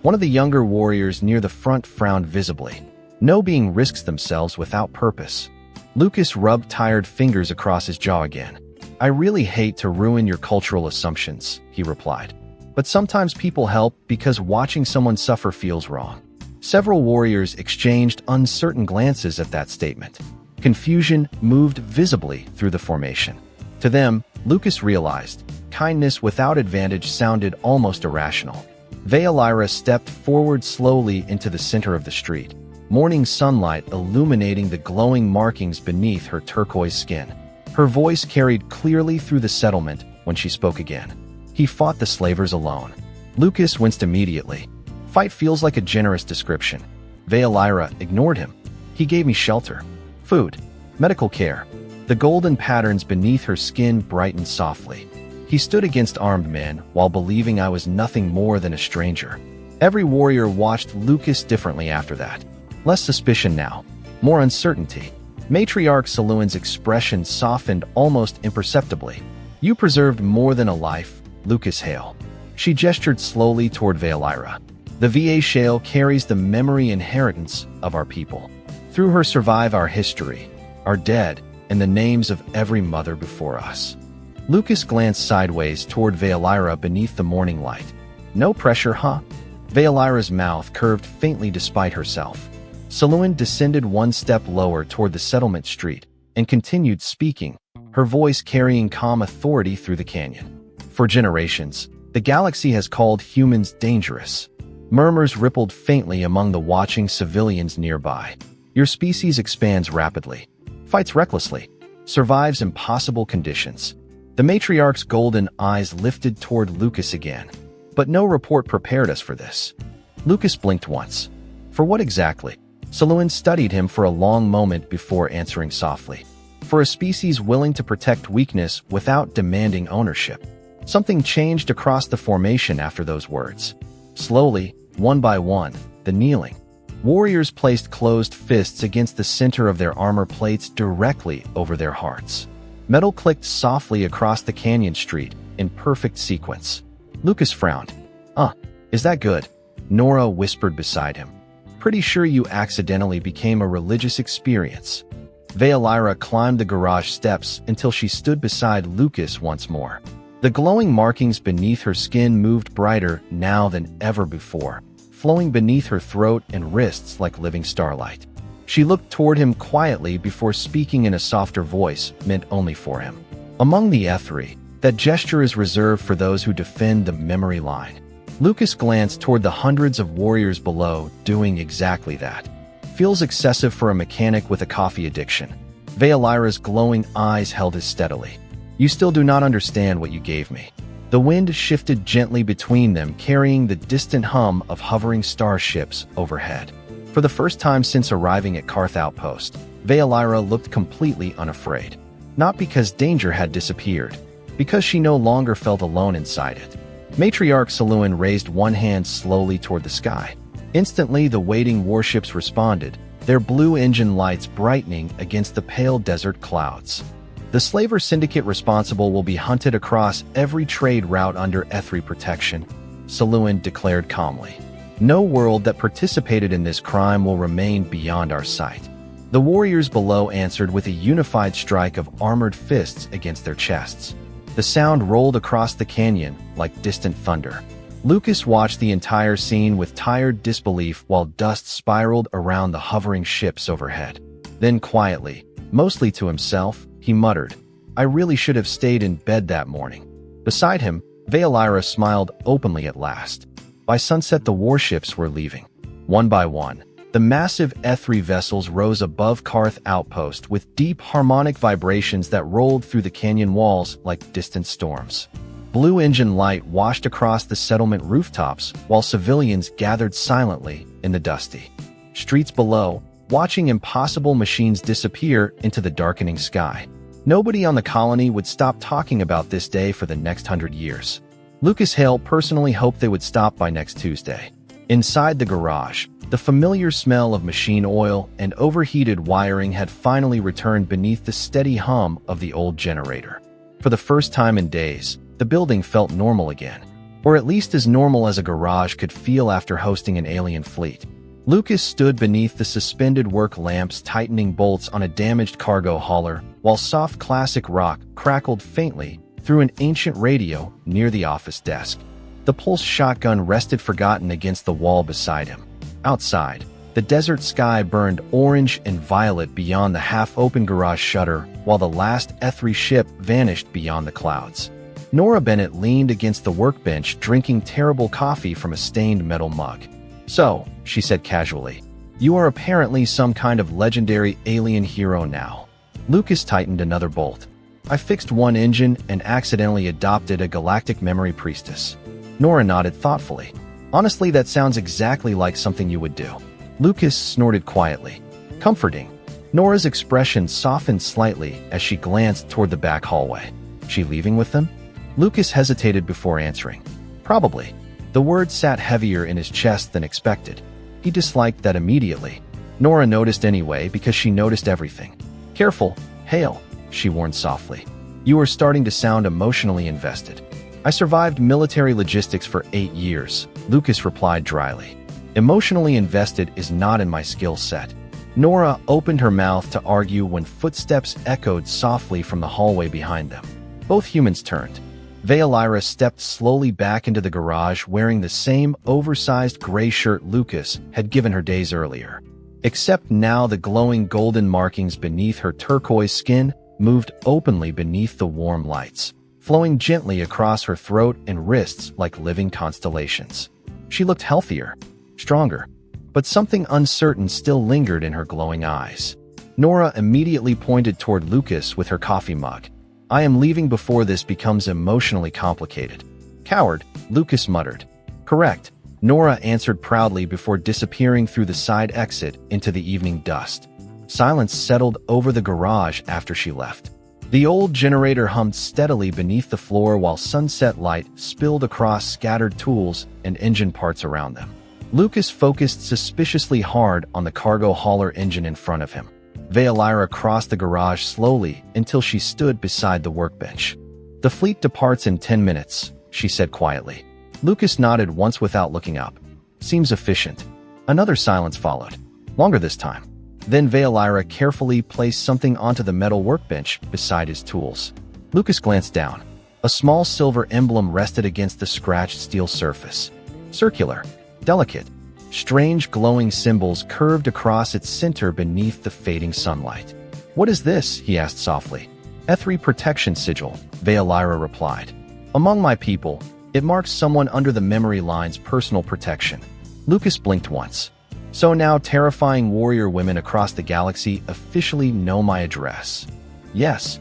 One of the younger warriors near the front frowned visibly. No being risks themselves without purpose. Lucas rubbed tired fingers across his jaw again. I really hate to ruin your cultural assumptions, he replied. But sometimes people help because watching someone suffer feels wrong. Several warriors exchanged uncertain glances at that statement. Confusion moved visibly through the formation. To them, Lucas realized, kindness without advantage sounded almost irrational. Valyra stepped forward slowly into the center of the street, morning sunlight illuminating the glowing markings beneath her turquoise skin. Her voice carried clearly through the settlement when she spoke again. He fought the slavers alone. Lucas winced immediately. Fight feels like a generous description. Valyra ignored him. He gave me shelter, food, medical care. The golden patterns beneath her skin brightened softly. He stood against armed men while believing I was nothing more than a stranger. Every warrior watched Lucas differently after that. Less suspicion now, more uncertainty. Matriarch Selûne's expression softened almost imperceptibly. You preserved more than a life, Lucas Hale. She gestured slowly toward Valyra. The VA Shale carries the memory inheritance of our people. Through her survive our history, our dead, and the names of every mother before us. Lucas glanced sideways toward Veolira beneath the morning light. No pressure, huh? Veolira's mouth curved faintly despite herself. Saloon descended one step lower toward the settlement street and continued speaking, her voice carrying calm authority through the canyon. For generations, the galaxy has called humans dangerous. Murmurs rippled faintly among the watching civilians nearby. Your species expands rapidly, fights recklessly, survives impossible conditions. The matriarch's golden eyes lifted toward Lucas again. But no report prepared us for this. Lucas blinked once. For what exactly? Saloon studied him for a long moment before answering softly. For a species willing to protect weakness without demanding ownership. Something changed across the formation after those words. Slowly, one by one, the kneeling. Warriors placed closed fists against the center of their armor plates directly over their hearts. Metal clicked softly across the canyon street in perfect sequence. Lucas frowned. Is that good? Nora whispered beside him. Pretty sure you accidentally became a religious experience. Veolira climbed the garage steps until she stood beside Lucas once more. The glowing markings beneath her skin moved brighter now than ever before, flowing beneath her throat and wrists like living starlight. She looked toward him quietly before speaking in a softer voice meant only for him. Among the Ethri, that gesture is reserved for those who defend the memory line. Lucas glanced toward the hundreds of warriors below doing exactly that. Feels excessive for a mechanic with a coffee addiction. Veolira's glowing eyes held his steadily. You still do not understand what you gave me. The wind shifted gently between them, carrying the distant hum of hovering starships overhead. For the first time since arriving at Karth Outpost, Veolira looked completely unafraid. Not because danger had disappeared, because she no longer felt alone inside it. Matriarch Saloon raised one hand slowly toward the sky. Instantly, the waiting warships responded, their blue engine lights brightening against the pale desert clouds. The slaver syndicate responsible will be hunted across every trade route under Ethri protection, Saloon declared calmly. No world that participated in this crime will remain beyond our sight. The warriors below answered with a unified strike of armored fists against their chests. The sound rolled across the canyon like distant thunder. Lucas watched the entire scene with tired disbelief while dust spiraled around the hovering ships overhead. Then quietly, mostly to himself, he muttered, I really should have stayed in bed that morning. Beside him, Veolira smiled openly at last. By sunset, the warships were leaving. One by one, the massive Ethri vessels rose above Karth Outpost with deep harmonic vibrations that rolled through the canyon walls like distant storms. Blue engine light washed across the settlement rooftops while civilians gathered silently in the dusty streets below, watching impossible machines disappear into the darkening sky. Nobody on the colony would stop talking about this day for the next 100 years. Lucas Hale personally hoped they would stop by next Tuesday. Inside the garage, the familiar smell of machine oil and overheated wiring had finally returned beneath the steady hum of the old generator. For the first time in days, the building felt normal again, or at least as normal as a garage could feel after hosting an alien fleet. Lucas stood beneath the suspended work lamps tightening bolts on a damaged cargo hauler, while soft classic rock crackled faintly through an ancient radio near the office desk. The pulse shotgun rested forgotten against the wall beside him. Outside, the desert sky burned orange and violet beyond the half-open garage shutter, while the last Ethri ship vanished beyond the clouds. Nora Bennett leaned against the workbench drinking terrible coffee from a stained metal mug. So, she said casually, you are apparently some kind of legendary alien hero now. Lucas tightened another bolt. I fixed one engine and accidentally adopted a galactic memory priestess. Nora nodded thoughtfully. Honestly, that sounds exactly like something you would do. Lucas snorted quietly. Comforting. Nora's expression softened slightly as she glanced toward the back hallway. She leaving with them? Lucas hesitated before answering. Probably. The word sat heavier in his chest than expected. He disliked that immediately. Nora noticed anyway because she noticed everything. Careful, Hale, she warned softly. You are starting to sound emotionally invested. I survived military logistics for 8 years, Lucas replied dryly. Emotionally invested is not in my skill set. Nora opened her mouth to argue when footsteps echoed softly from the hallway behind them. Both humans turned. Veolyra stepped slowly back into the garage wearing the same oversized gray shirt Lucas had given her days earlier. Except now the glowing golden markings beneath her turquoise skin moved openly beneath the warm lights, flowing gently across her throat and wrists like living constellations. She looked healthier, stronger, but something uncertain still lingered in her glowing eyes. Nora immediately pointed toward Lucas with her coffee mug. "I am leaving before this becomes emotionally complicated." "Coward," Lucas muttered. "Correct," Nora answered proudly before disappearing through the side exit into the evening dust. Silence settled over the garage after she left. The old generator hummed steadily beneath the floor while sunset light spilled across scattered tools and engine parts around them. Lucas focused suspiciously hard on the cargo hauler engine in front of him. Veolyra crossed the garage slowly until she stood beside the workbench. "The fleet departs in 10 minutes, she said quietly. Lucas nodded once without looking up. "Seems efficient." Another silence followed, longer this time. Then Veolyra carefully placed something onto the metal workbench beside his tools. Lucas glanced down. A small silver emblem rested against the scratched steel surface. Circular, delicate, strange glowing symbols curved across its center beneath the fading sunlight. "What is this?" he asked softly. "Ethri protection sigil," Veolyra replied. "Among my people, it marks someone under the memory line's personal protection." Lucas blinked once. "So now terrifying warrior women across the galaxy officially know my address." "Yes."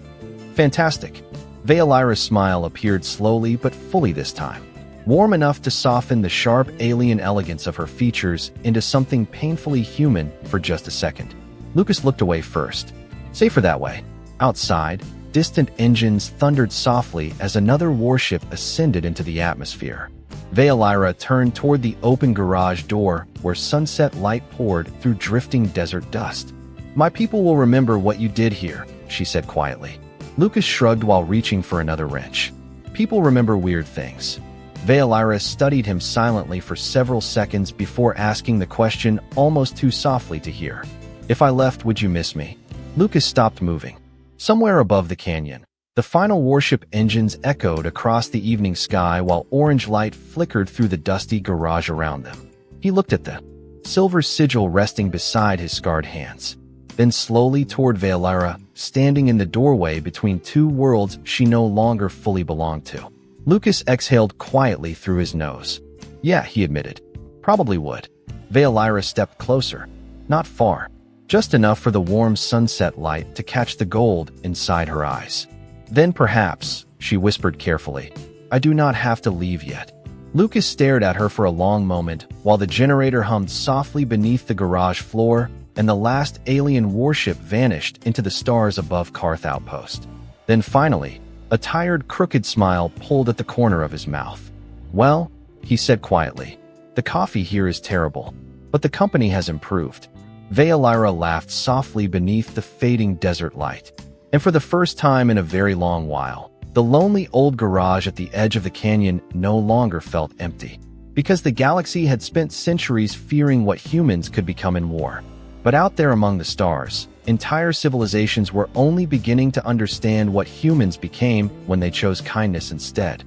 "Fantastic." Veolyra's smile appeared slowly but fully this time, warm enough to soften the sharp alien elegance of her features into something painfully human for just a second. Lucas looked away first. Safer that way. Outside, distant engines thundered softly as another warship ascended into the atmosphere. Veolyra turned toward the open garage door where sunset light poured through drifting desert dust. "My people will remember what you did here," she said quietly. Lucas shrugged while reaching for another wrench. "People remember weird things." Veolyra studied him silently for several seconds before asking the question almost too softly to hear. "If I left, would you miss me?" Lucas stopped moving. Somewhere above the canyon, the final warship engines echoed across the evening sky while orange light flickered through the dusty garage around them. He looked at the silver sigil resting beside his scarred hands, then slowly toward Veolyra, standing in the doorway between two worlds she no longer fully belonged to. Lucas exhaled quietly through his nose. "Yeah," he admitted. "Probably would." Veolyra stepped closer. Not far. Just enough for the warm sunset light to catch the gold inside her eyes. "Then perhaps," she whispered carefully, "I do not have to leave yet." Lucas stared at her for a long moment while the generator hummed softly beneath the garage floor and the last alien warship vanished into the stars above Karth Outpost. Then finally, a tired, crooked smile pulled at the corner of his mouth. "Well," he said quietly, "the coffee here is terrible, but the company has improved." Veolyra laughed softly beneath the fading desert light. And for the first time in a very long while, the lonely old garage at the edge of the canyon no longer felt empty. Because the galaxy had spent centuries fearing what humans could become in war. But out there among the stars, entire civilizations were only beginning to understand what humans became when they chose kindness instead.